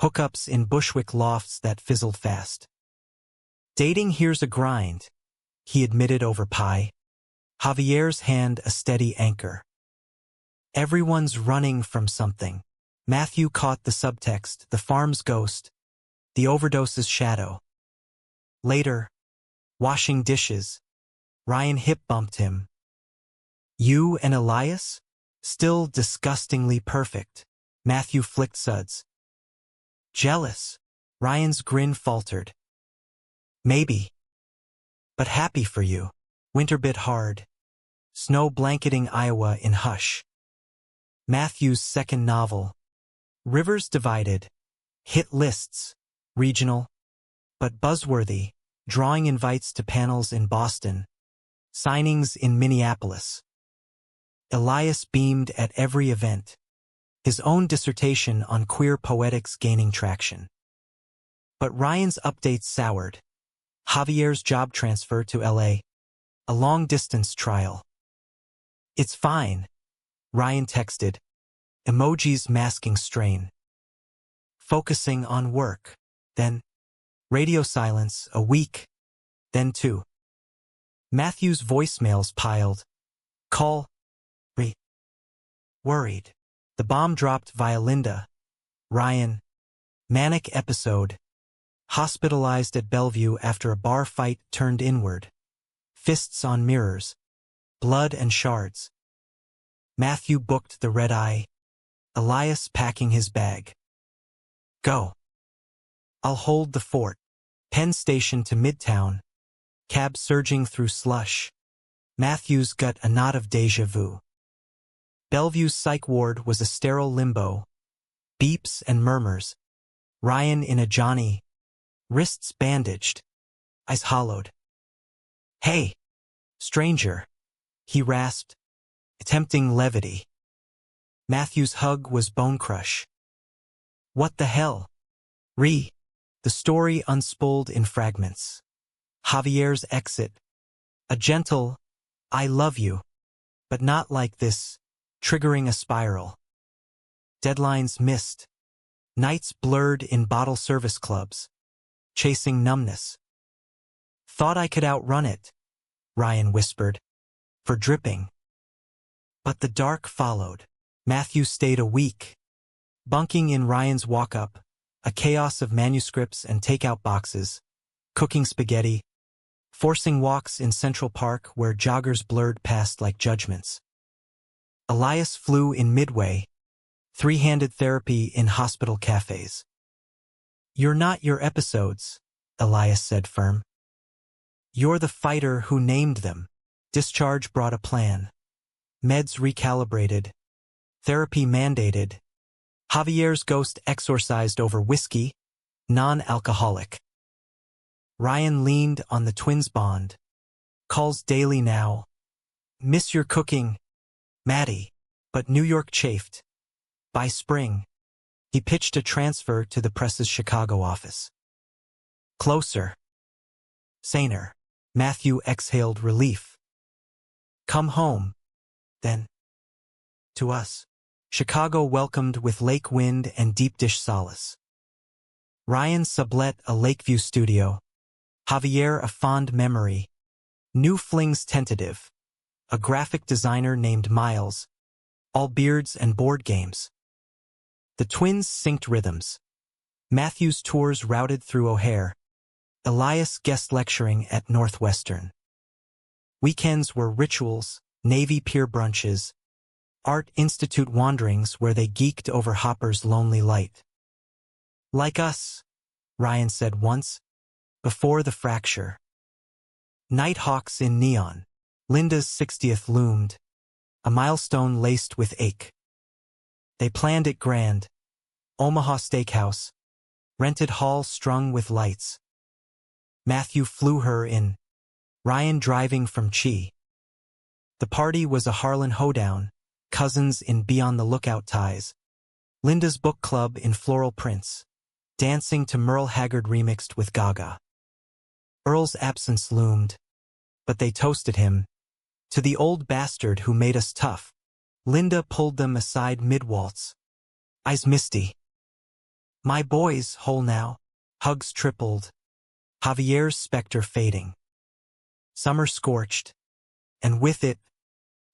Hookups in Bushwick lofts that fizzled fast. Dating here's a grind, he admitted over pie. Javier's hand a steady anchor. Everyone's running from something. Matthew caught the subtext, the farm's ghost, the overdose's shadow. Later, washing dishes, Ryan hip-bumped him. You and Elias? Still disgustingly perfect. Matthew flicked suds. Jealous. Ryan's grin faltered. Maybe. But happy for you. Winter bit hard. Snow blanketing Iowa in hush. Matthew's second novel. Rivers divided. Hit lists. Regional. But buzzworthy. Drawing invites to panels in Boston. Signings in Minneapolis. Elias beamed at every event. His own dissertation on queer poetics gaining traction. But Ryan's updates soured. Javier's job transfer to LA. A long-distance trial. It's fine, Ryan texted. Emojis masking strain. Focusing on work. Then, radio silence, a week. Then two. Matthew's voicemails piled. Call. Worried. The bomb dropped via Linda. Ryan. Manic episode. Hospitalized at Bellevue after a bar fight turned inward. Fists on mirrors. Blood and shards. Matthew booked the red eye. Elias packing his bag. Go. I'll hold the fort. Penn Station to Midtown. Cab surging through slush. Matthew's got a knot of déjà vu. Bellevue's psych ward was a sterile limbo. Beeps and murmurs. Ryan in a Johnny. Wrists bandaged. Eyes hollowed. Hey, stranger, he rasped, attempting levity. Matthew's hug was bone crush. What the hell? The story unspooled in fragments. Javier's exit. A gentle, I love you, but not like this, triggering a spiral. Deadlines missed. Nights blurred in bottle service clubs. Chasing numbness. Thought I could outrun it, Ryan whispered, for dripping. But the dark followed. Matthew stayed a week, bunking in Ryan's walk-up, a chaos of manuscripts and takeout boxes, cooking spaghetti, forcing walks in Central Park where joggers blurred past like judgments. Elias flew in Midway, three-handed therapy in hospital cafes. You're not your episodes, Elias said firm. You're the fighter who named them. Discharge brought a plan. Meds recalibrated. Therapy mandated. Javier's ghost exorcised over whiskey, non-alcoholic. Ryan leaned on the twins' bond. Calls daily now. Miss your cooking, Maddie. But New York chafed. By spring, he pitched a transfer to the press's Chicago office. Closer. Saner. Matthew exhaled relief. Come home. Then. To us. Chicago welcomed with lake wind and deep dish solace. Ryan sublet a Lakeview studio. Javier a fond memory. New flings tentative. A graphic designer named Miles. All beards and board games. The twins synced rhythms. Matthew's tours routed through O'Hare. Elias guest lecturing at Northwestern. Weekends were rituals, Navy Pier brunches, Art Institute wanderings where they geeked over Hopper's Lonely Light. Like us, Ryan said once, before the fracture. Nighthawks in neon. Linda's 60th loomed, a milestone laced with ache. They planned it grand. Omaha Steakhouse. Rented hall strung with lights. Matthew flew her in. Ryan driving from Chi. The party was a Harlan hoedown, cousins in Beyond the Lookout ties, Linda's book club in floral prints, dancing to Merle Haggard remixed with Gaga. Earl's absence loomed, but they toasted him. To the old bastard who made us tough. Linda pulled them aside mid-waltz. Eyes misty. My boys, whole now. Hugs tripled. Javier's specter fading. Summer scorched. And with it,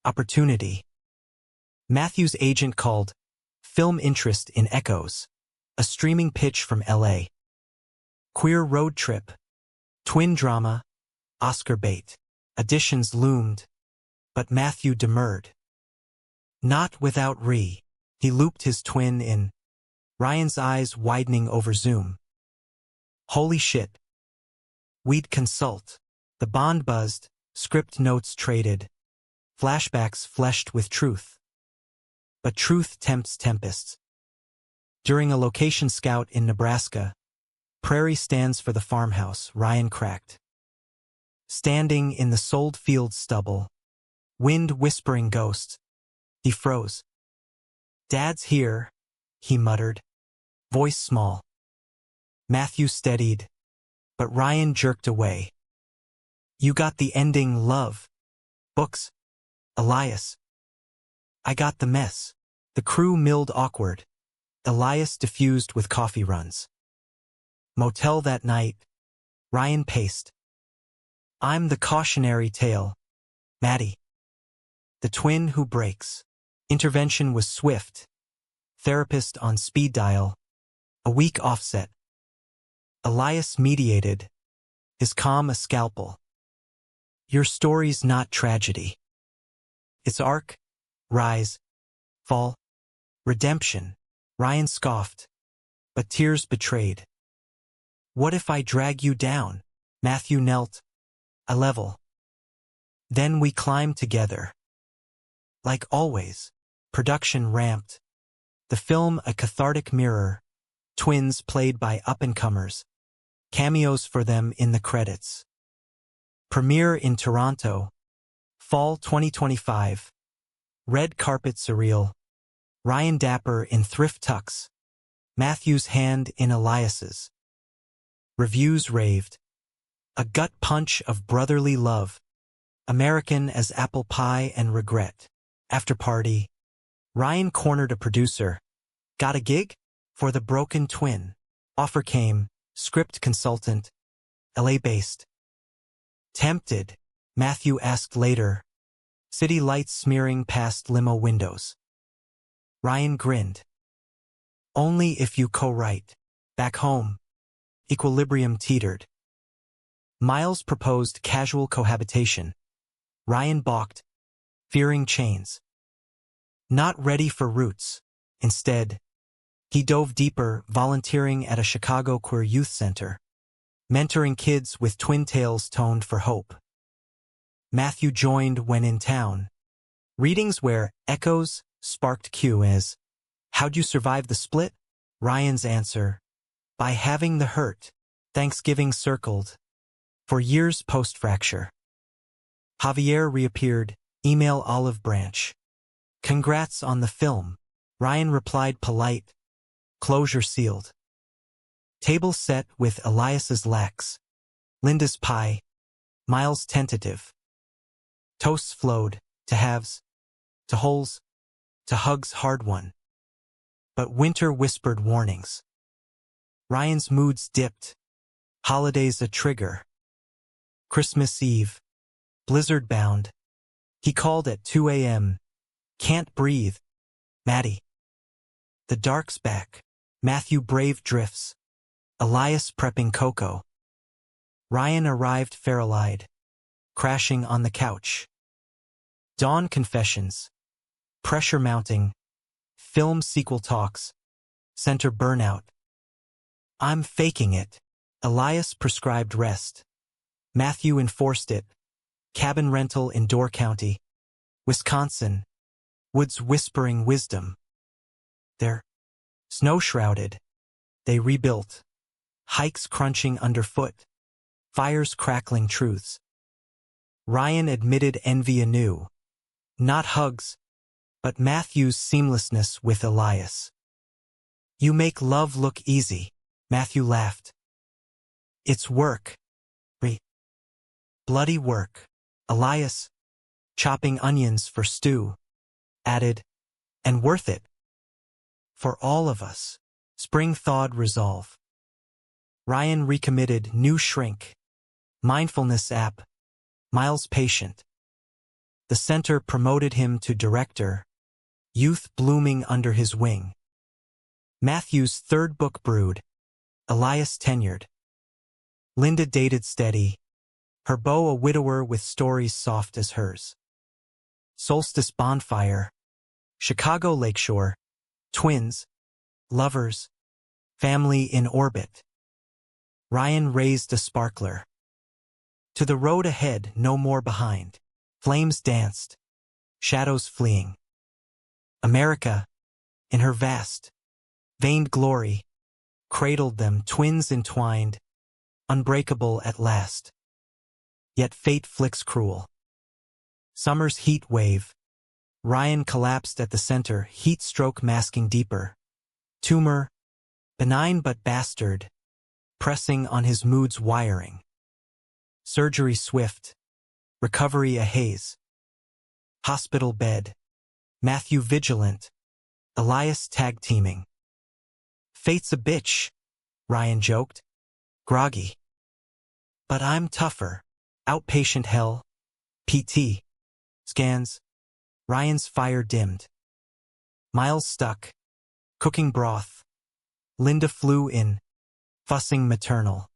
opportunity. Matthew's agent called. Film interest in Echoes. A streaming pitch from L.A. Queer road trip. Twin drama. Oscar bait. Auditions loomed. But Matthew demurred. Not without He looped his twin in. Ryan's eyes widening over Zoom. Holy shit. We'd consult. The bond buzzed, script notes traded. Flashbacks fleshed with truth. But truth tempts tempests. During a location scout in Nebraska, prairie stands for the farmhouse, Ryan cracked. Standing in the sold field stubble, wind whispering ghosts, he froze. Dad's here, he muttered, voice small. Matthew steadied, but Ryan jerked away. You got the ending, love. Books. Elias. I got the mess. The crew milled awkward. Elias diffused with coffee runs. Motel that night. Ryan paced. I'm the cautionary tale. Maddie. The twin who breaks. Intervention was swift. Therapist on speed dial. A weak offset. Elias mediated. His calm a scalpel. Your story's not tragedy. It's arc, rise, fall, redemption. Ryan scoffed, but tears betrayed. What if I drag you down? Matthew knelt. A level. Then we climbed together. Like always, production ramped. The film a cathartic mirror. Twins played by up-and-comers. Cameos for them in the credits. Premiere in Toronto. Fall 2025. Red carpet surreal. Ryan dapper in thrift tux. Matthew's hand in Elias's. Reviews raved. A gut punch of brotherly love. American as apple pie and regret. After party. Ryan cornered a producer. Got a gig? For the broken twin. Offer came. Script consultant. LA-based. Tempted? Matthew asked later. City lights smearing past limo windows. Ryan grinned. Only if you co-write. Back home. Equilibrium teetered. Miles proposed casual cohabitation. Ryan balked, fearing chains. Not ready for roots. Instead, he dove deeper, volunteering at a Chicago queer youth center, mentoring kids with twin tales toned for hope. Matthew joined when in town. Readings where Echoes sparked Q as, how'd you survive the split? Ryan's answer, by having the hurt. Thanksgiving circled. For years post-fracture. Javier reappeared, email olive branch. Congrats on the film. Ryan replied polite. Closure sealed. Table set with Elias's lax. Linda's pie. Miles tentative. Toasts flowed, to halves, to wholes, to hugs hard won. But winter whispered warnings. Ryan's moods dipped. Holidays a trigger. Christmas Eve. Blizzard bound. He called at 2 a.m. Can't breathe. Maddie. The dark's back. Matthew brave drifts. Elias prepping cocoa. Ryan arrived feral-eyed. Crashing on the couch. Dawn confessions. Pressure mounting. Film sequel talks. Center burnout. I'm faking it. Elias prescribed rest. Matthew enforced it. Cabin rental in Door County. Wisconsin. Woods whispering wisdom. They're snow-shrouded. They rebuilt. Hikes crunching underfoot. Fires crackling truths. Ryan admitted envy anew. Not hugs, but Matthew's seamlessness with Elias. You make love look easy, Matthew laughed. It's work. Bloody work. Elias, chopping onions for stew, added, and worth it. For all of us. Spring thawed resolve. Ryan recommitted new shrink. Mindfulness app. Miles patient. The center promoted him to director. Youth blooming under his wing. Matthew's third book brewed. Elias tenured. Linda dated steady. Her beau a widower with stories soft as hers. Solstice bonfire. Chicago Lakeshore. Twins. Lovers. Family in orbit. Ryan raised a sparkler. To the road ahead, no more behind. Flames danced. Shadows fleeing. America, in her vast, veined glory, cradled them, twins entwined, unbreakable at last. Yet fate flicks cruel. Summer's heat wave. Ryan collapsed at the center, heat stroke masking deeper. Tumor, benign but bastard, pressing on his mood's wiring. Surgery swift. Recovery a haze. Hospital bed. Matthew vigilant. Elias tag teaming. Fate's a bitch, Ryan joked. Groggy. But I'm tougher. Outpatient hell. PT. Scans. Ryan's fire dimmed. Miles stuck. Cooking broth. Linda flew in. Fussing maternal.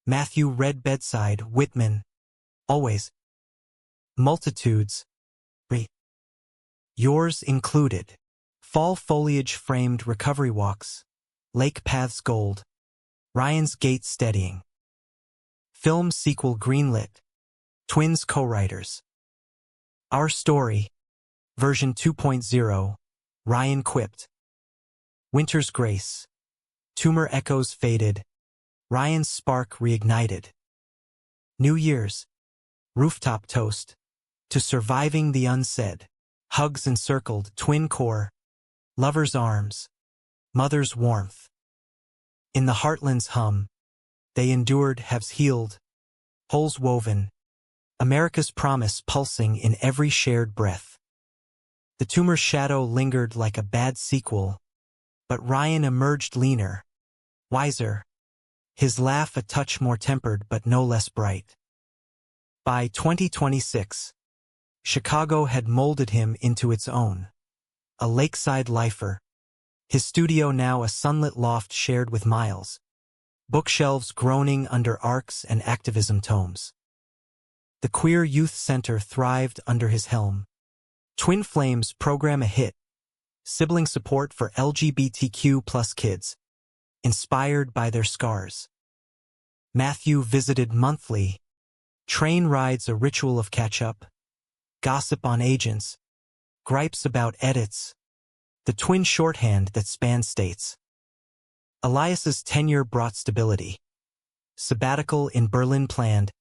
Matthew read bedside, Whitman. Always. Multitudes. Yours included. Fall foliage framed recovery walks. Lake paths gold. Ryan's gait steadying. Film sequel greenlit. Twins co-writers. Our story. Version 2.0. Ryan quipped. Winter's grace. Tumor echoes faded. Ryan's spark reignited. New Year's. Rooftop toast. To surviving the unsaid. Hugs encircled, twin core. Lover's arms. Mother's warmth. In the heartland's hum. They endured, halves healed. Holes woven. America's promise pulsing in every shared breath. The tumor's shadow lingered like a bad sequel. But Ryan emerged leaner. Wiser. His laugh a touch more tempered but no less bright. By 2026, Chicago had molded him into its own. A lakeside lifer. His studio now a sunlit loft shared with Miles. Bookshelves groaning under arcs and activism tomes. The Queer Youth Center thrived under his helm. Twin Flames program a hit. Sibling support for LGBTQ+ kids. Inspired by their scars. Matthew visited monthly. Train rides a ritual of catch-up. Gossip on agents. Gripes about edits. The twin shorthand that spans states. Elias's tenure brought stability. Sabbatical in Berlin planned.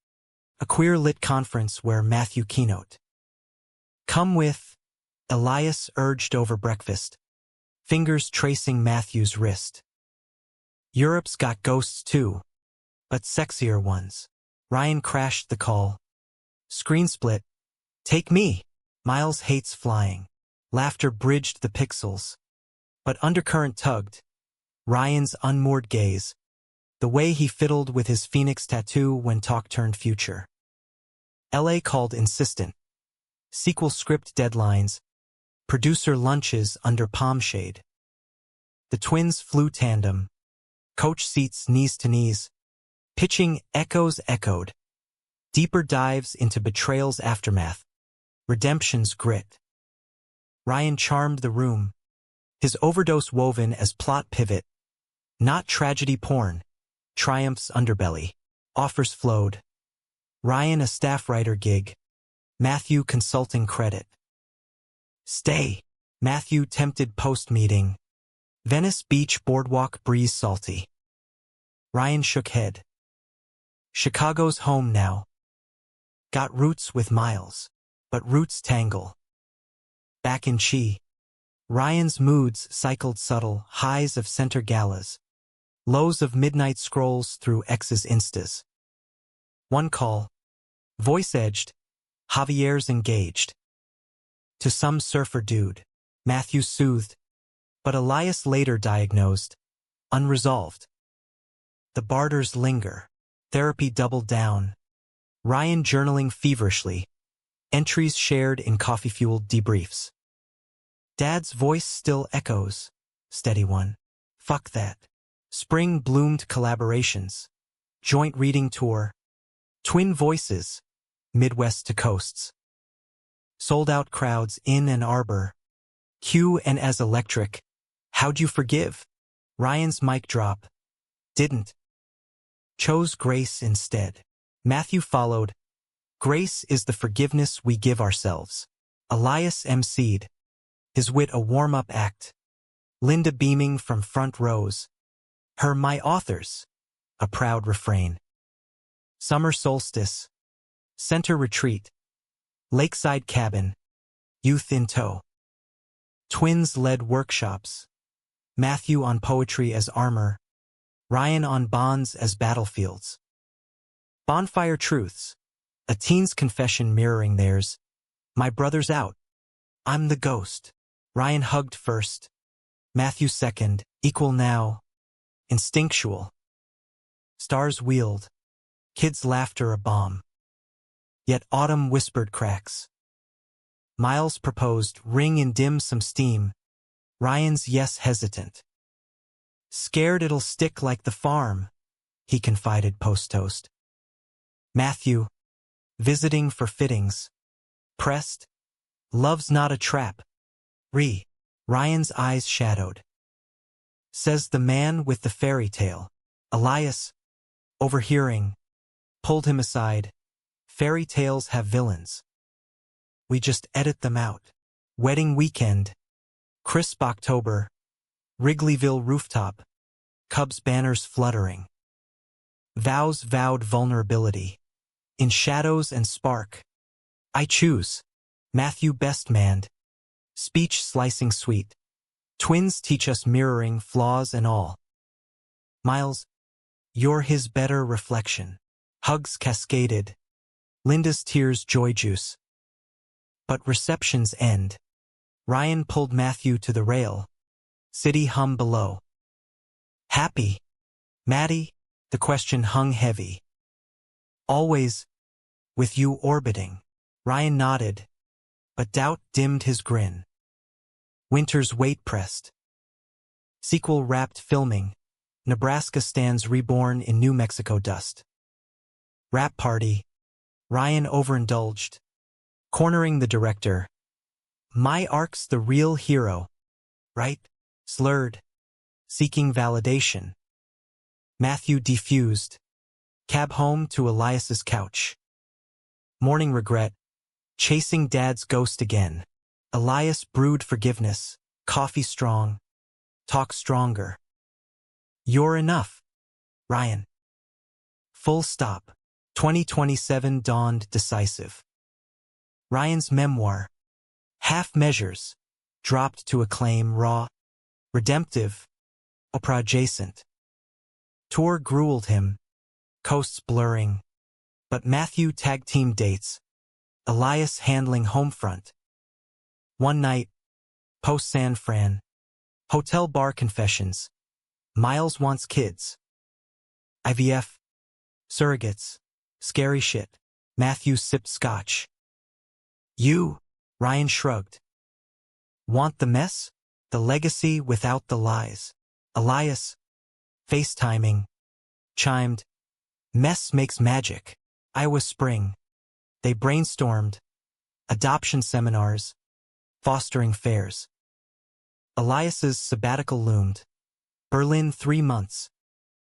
A queer-lit conference where Matthew keynote. Come with, Elias urged over breakfast. Fingers tracing Matthew's wrist. Europe's got ghosts too. But sexier ones. Ryan crashed the call. Screen split. Take me. Miles hates flying. Laughter bridged the pixels. But undercurrent tugged. Ryan's unmoored gaze. The way he fiddled with his phoenix tattoo when talk turned future. LA called insistent. Sequel script deadlines. Producer lunches under palm shade. The twins flew tandem. Coach seats knees to knees. Pitching echoes echoed. Deeper dives into betrayal's aftermath. Redemption's grit. Ryan charmed the room. His overdose woven as plot pivot. Not tragedy porn. Triumph's underbelly. Offers flowed. Ryan a staff writer gig. Matthew consulting credit. Stay. Matthew tempted post-meeting. Venice Beach boardwalk breeze salty. Ryan shook head. Chicago's home now. Got roots with Miles. but roots tangle. Back in Chi, Ryan's moods cycled subtle highs of center galas, lows of midnight scrolls through X's instas. One call, voice-edged, Javier's engaged. To some surfer dude, Matthew soothed, but Elias later diagnosed, unresolved. The barters linger, therapy doubled down, Ryan journaling feverishly, entries shared in coffee-fueled debriefs. Dad's voice still echoes, steady one, fuck that. Spring bloomed collaborations, joint reading tour, twin voices, Midwest to coasts. Sold-out crowds in Ann Arbor, Q and as electric. How'd you forgive? Ryan's mic drop. Didn't. Chose grace instead. Matthew followed. Grace is the forgiveness we give ourselves. Elias emceed, his wit a warm-up act. Linda beaming from front rows. Her my authors, a proud refrain. Summer solstice. Center retreat. Lakeside cabin. Youth in tow. Twins led workshops. Matthew on poetry as armor. Ryan on bonds as battlefields. Bonfire truths. A teen's confession mirroring theirs. My brother's out. I'm the ghost. Ryan hugged first. Matthew second. Equal now. Instinctual. Stars wheeled. Kids' laughter a bomb. Yet autumn whispered cracks. Miles proposed ring in dim some steam. Ryan's yes hesitant. Scared it'll stick like the farm, he confided post-toast. Matthew, visiting for fittings. Pressed. Love's not a trap. Ryan's eyes shadowed. Says the man with the fairy tale. Elias, overhearing, pulled him aside. Fairy tales have villains. We just edit them out. Wedding weekend. Crisp October. Wrigleyville rooftop. Cubs banners fluttering. Vows vowed vulnerability. In shadows and spark. I choose. Matthew best manned. Speech slicing sweet. Twins teach us mirroring flaws and all. Miles, you're his better reflection. Hugs cascaded. Linda's tears joy juice. But receptions end. Ryan pulled Matthew to the rail. City hum below. Happy? Maddie? The question hung heavy. Always, with you orbiting. Ryan nodded, but doubt dimmed his grin. Winter's weight pressed. Sequel wrapped filming. Nebraska stands reborn in New Mexico dust. Rap party. Ryan overindulged. Cornering the director. My arc's the real hero. Right? Slurred. Seeking validation. Matthew defused. Cab home to Elias's couch. Morning regret. Chasing dad's ghost again. Elias brewed forgiveness. Coffee strong. Talk stronger. You're enough. Ryan. Full stop. 2027 dawned decisive. Ryan's memoir. Half measures. Dropped to acclaim raw. Redemptive. Opera-adjacent. Tour grueled him. Coasts blurring. But Matthew tag team dates. Elias handling home front. One night. Post San Fran. Hotel bar confessions. Miles wants kids. IVF. Surrogates. Scary shit. Matthew sipped scotch. You, Ryan shrugged. Want the mess? The legacy without the lies. Elias, FaceTiming, chimed. Mess makes magic. Iowa spring. They brainstormed. Adoption seminars. Fostering fairs. Elias's sabbatical loomed. Berlin 3 months.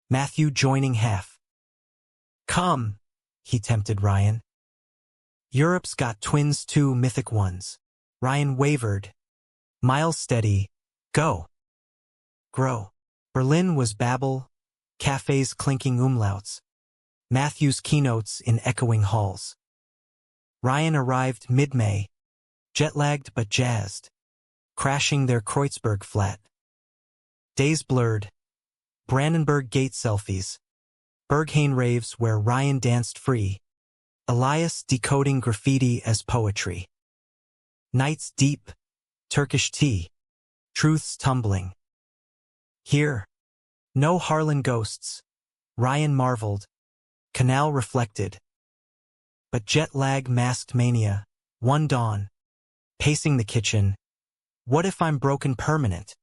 Matthew joining half. Come, he tempted Ryan. Europe's got twins too, mythic ones. Ryan wavered. Miles steady. Go. Grow. Berlin was babble. Cafes clinking umlauts. Matthew's keynotes in echoing halls. Ryan arrived mid-May, jet-lagged but jazzed, crashing their Kreuzberg flat. Days blurred. Brandenburg Gate selfies. Berghain raves where Ryan danced free. Elias decoding graffiti as poetry. Nights deep. Turkish tea. Truths tumbling. Here. No Harlan ghosts. Ryan marveled. Canal reflected. But jet lag masked mania. One dawn. Pacing the kitchen. What if I'm broken permanent?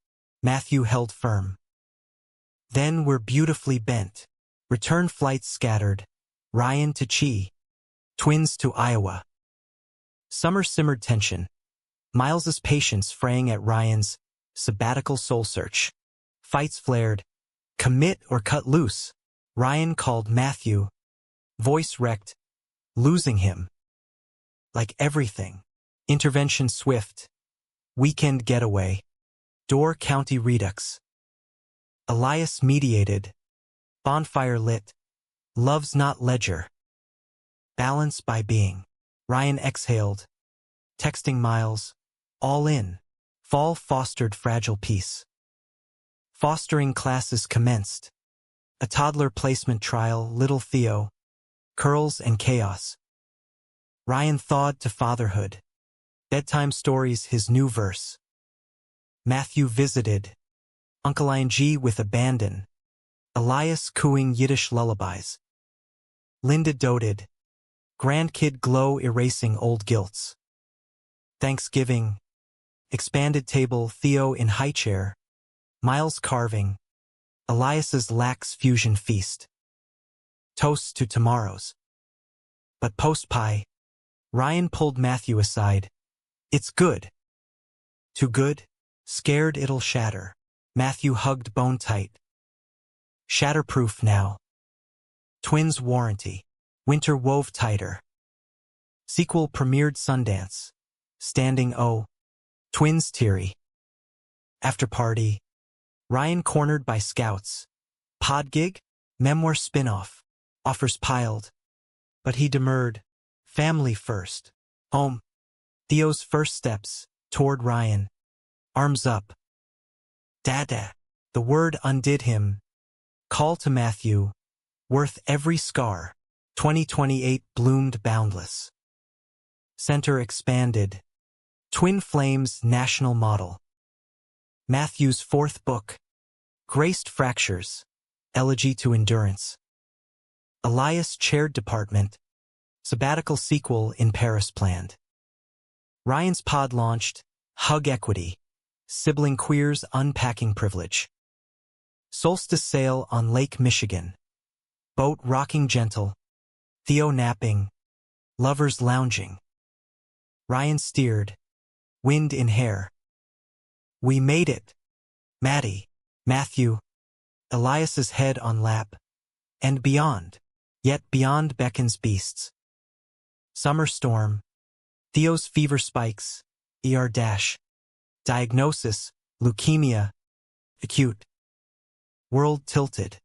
Matthew held firm. Then we're beautifully bent. Return flights scattered. Ryan to Chi. Twins to Iowa. Summer simmered tension. Miles's patience fraying at Ryan's sabbatical soul search. Fights flared. Commit or cut loose. Ryan called Matthew. Voice wrecked. Losing him. Like everything. Intervention swift. Weekend getaway. Door County Redux. Elias mediated. Bonfire lit. Love's not ledger. Balance by being. Ryan exhaled. Texting Miles. All in. Fall fostered fragile peace. Fostering classes commenced. A toddler placement trial, little Theo. Curls and chaos. Ryan thawed to fatherhood. Bedtime stories his new verse. Matthew visited. Uncle ING with abandon. Elias cooing Yiddish lullabies. Linda doted. Grandkid glow erasing old guilts. Thanksgiving. Expanded table Theo in high chair. Miles carving. Elias's lax fusion feast. Toasts to tomorrows. But post-pie. Ryan pulled Matthew aside. It's good. Too good? Scared it'll shatter. Matthew hugged bone tight. Shatterproof now. Twins warranty. Winter wove tighter. Sequel premiered Sundance. Standing O. Twins teary. After party. Ryan cornered by scouts. Pod gig? Memoir spin-off. Offers piled. But he demurred. Family first. Home. Theo's first steps. Toward Ryan. Arms up. Dada. The word undid him. Call to Matthew. Worth every scar. 2028 bloomed boundless. Center expanded. Twin Flames national model. Matthew's fourth book. Graced fractures. Elegy to endurance. Elias chaired department. Sabbatical sequel in Paris planned. Ryan's pod launched. Hug equity. Sibling queers unpacking privilege. Solstice sail on Lake Michigan. Boat rocking gentle. Theo napping. Lovers lounging. Ryan steered. Wind in hair. We made it. Maddie. Matthew. Elias's head on lap. And beyond. Yet beyond beckons beasts. Summer storm. Theo's fever spikes. ER dash. Diagnosis. Leukemia. Acute. World tilted.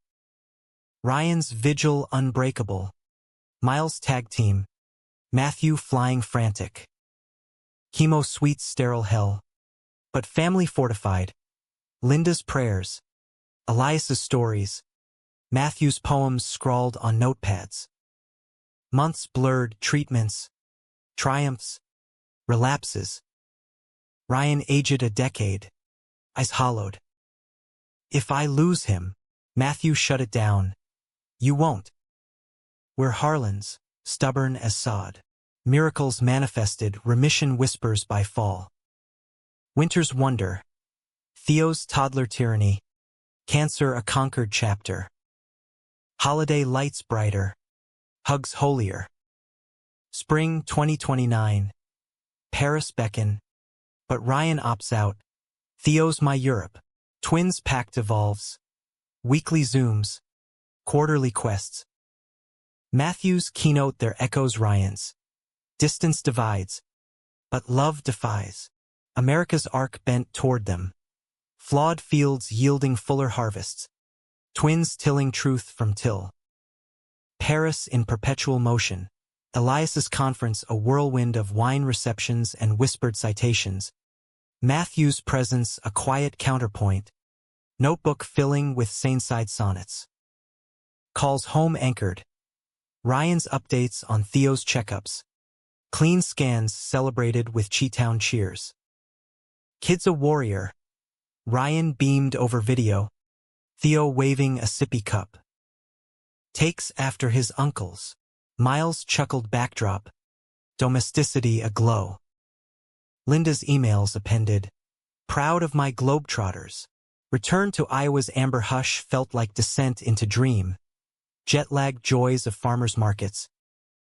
Ryan's vigil unbreakable. Miles tag team. Matthew flying frantic. Chemo sweet sterile hell. But family fortified. Linda's prayers. Elias's stories. Matthew's poems scrawled on notepads. Months blurred treatments. Triumphs. Relapses. Ryan aged a decade. Eyes hollowed. If I lose him, Matthew shut it down. You won't. We're Harlans, stubborn as sod. Miracles manifested, remission whispers by fall. Winter's wonder. Theo's toddler tyranny. Cancer a conquered chapter. Holiday lights brighter. Hugs holier. Spring 2029. Paris beckon. But Ryan opts out. Theo's my Europe. Twins pact evolves. Weekly Zooms. Quarterly quests. Matthews keynote their echoes Ryan's. Distance divides. But love defies. America's arc bent toward them. Flawed fields yielding fuller harvests. Twins tilling truth from till. Paris in perpetual motion. Elias's conference a whirlwind of wine receptions and whispered citations. Matthew's presence a quiet counterpoint, notebook filling with sane-side sonnets. Calls home anchored. Ryan's updates on Theo's checkups. Clean scans celebrated with Chi-Town cheers. Kid's a warrior. Ryan beamed over video. Theo waving a sippy cup. Takes after his uncles. Miles chuckled backdrop. Domesticity aglow. Linda's emails appended. Proud of my globetrotters. Return to Iowa's amber hush felt like descent into dream. Jet-lagged joys of farmers' markets.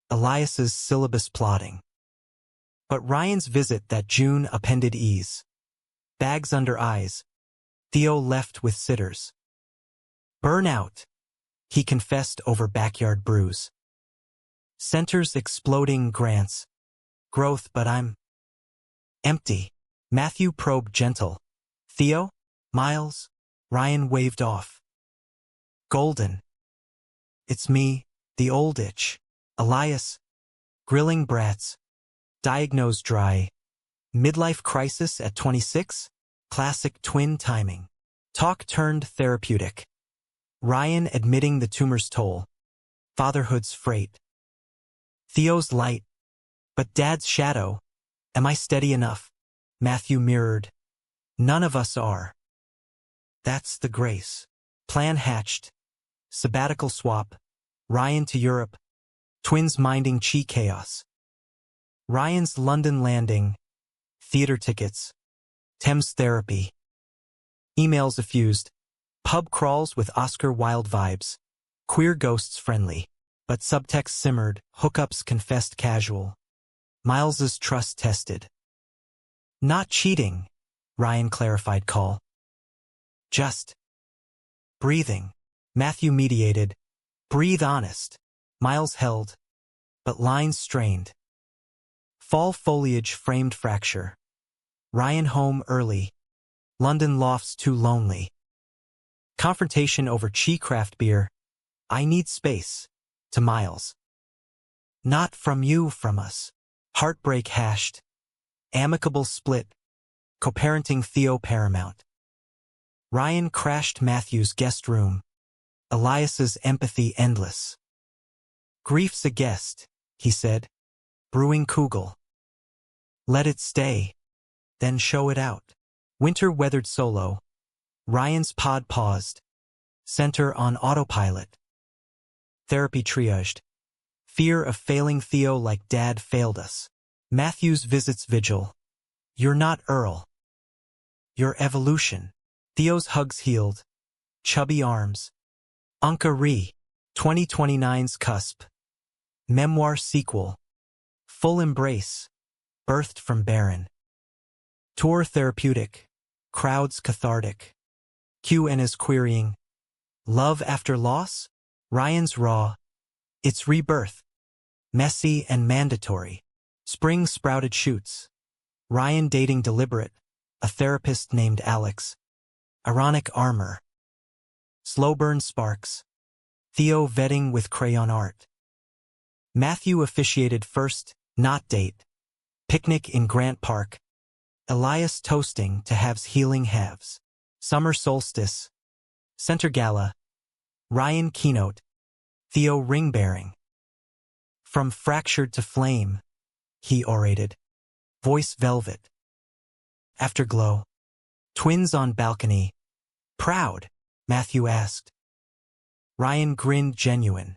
Elias's syllabus plodding. But Ryan's visit that June appended ease. Bags under eyes. Theo left with sitters. Burnout, he confessed over backyard brews. Centers exploding grants. Growth, but I'm empty. Matthew probed gentle. Theo? Miles? Ryan waved off. Golden. It's me, the old itch. Elias. Grilling brats. Diagnosed dry. Midlife crisis at 26? Classic twin timing. Talk turned therapeutic. Ryan admitting the tumor's toll. Fatherhood's freight. Theo's light. But Dad's shadow. Am I steady enough? Matthew mirrored. None of us are. That's the grace. Plan hatched. Sabbatical swap. Ryan to Europe. Twins minding chi chaos. Ryan's London landing. Theater tickets. Thames therapy. Emails effused. Pub crawls with Oscar Wilde vibes. Queer ghosts friendly. But subtext simmered, hookups confessed casual. Miles's trust tested. Not cheating, Ryan clarified call. Just breathing. Matthew mediated. Breathe honest. Miles held. But lines strained. Fall foliage framed fracture. Ryan home early. London lofts too lonely. Confrontation over Chi craft beer. I need space. To Miles. Not from you, from us. Heartbreak hashed. Amicable split. Co-parenting Theo paramount. Ryan crashed Matthew's guest room. Elias's empathy endless. Grief's a guest, he said. Brewing Kugel. Let it stay. Then show it out. Winter weathered solo. Ryan's pod paused. Center on autopilot. Therapy triaged. Fear of failing Theo like Dad failed us. Matthew's visits vigil. You're not Earl. Your evolution. Theo's hugs healed. Chubby arms. Anka Re. 2029's cusp. Memoir sequel. Full embrace. Birthed from barren. Tour therapeutic. Crowds cathartic. QN's querying. Love after loss? Ryan's raw. It's rebirth. Messy and mandatory. Spring sprouted shoots. Ryan dating deliberate. A therapist named Alex. Ironic armor. Slow burn sparks. Theo vetting with crayon art. Matthew officiated first, not date. Picnic in Grant Park. Elias toasting to haves healing halves. Summer solstice. Center gala. Ryan keynote. Theo ring-bearing. From fractured to flame, he orated. Voice velvet. Afterglow. Twins on balcony. Proud, Matthew asked. Ryan grinned genuine.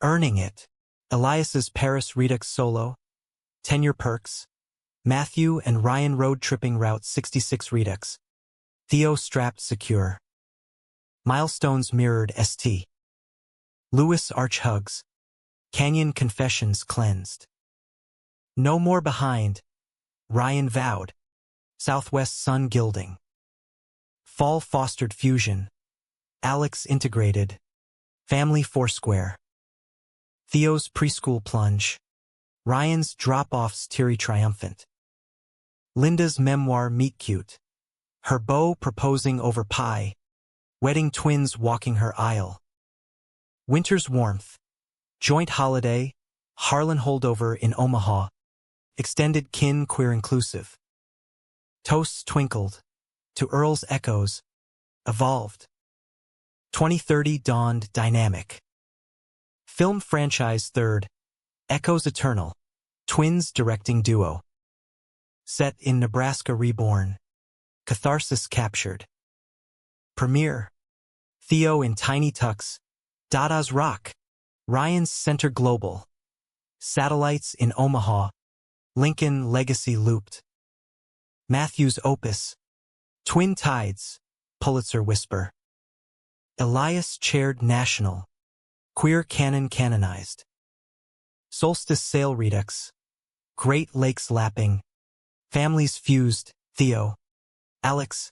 Earning it. Elias's Paris Redux solo. Tenure perks. Matthew and Ryan road-tripping Route 66 Redux. Theo strapped secure. Milestones mirrored St. Louis arch hugs. Canyon confessions cleansed. No more behind. Ryan vowed. Southwest sun gilding. Fall fostered fusion. Alex integrated. Family foursquare. Theo's preschool plunge. Ryan's drop-offs teary triumphant. Linda's memoir meet cute. Her beau proposing over pie. Wedding twins walking her aisle. Winter's warmth. Joint holiday. Harlan holdover in Omaha. Extended kin queer inclusive. Toasts twinkled. To Earl's echoes. Evolved. 2030 dawned dynamic. Film franchise third. Echoes eternal. Twins directing duo. Set in Nebraska reborn. Catharsis captured. Premiere. Theo in Tiny Tux. Dada's Rock. Ryan's Center Global. Satellites in Omaha. Lincoln Legacy looped. Matthew's Opus. Twin Tides. Pulitzer Whisper. Elias chaired National. Queer canon canonized. Solstice Sail Redux. Great Lakes lapping. Families fused. Theo. Alex.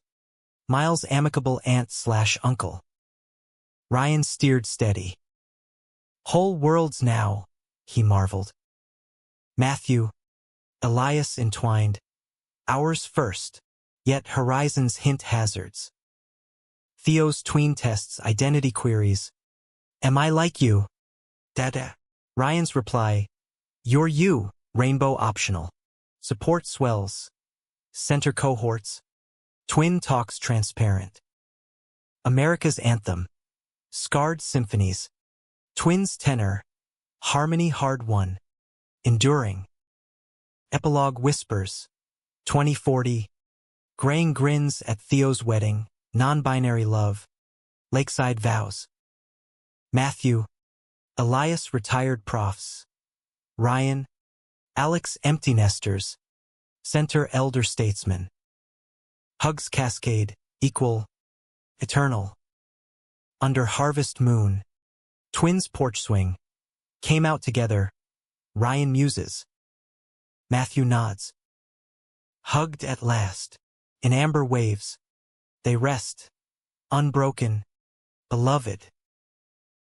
Miles amicable aunt/uncle. Ryan steered steady. Whole worlds now, he marveled. Matthew. Elias entwined. Ours first, yet horizons hint hazards. Theo's tween tests identity queries. Am I like you? Dada. Ryan's reply. You're you, rainbow optional. Support swells. Center cohorts. Twin talks transparent. America's anthem. Scarred symphonies. Twins tenor. Harmony hard won. Enduring. Epilogue whispers. 2040. Graying grins at Theo's wedding. Non-binary love. Lakeside vows. Matthew. Elias retired profs. Ryan. Alex empty nesters. Center elder statesman. Hugs cascade. Equal. Eternal. Under harvest moon. Twins porch swing. Came out together. Ryan muses. Matthew nods. Hugged at last. In amber waves. They rest. Unbroken. Beloved.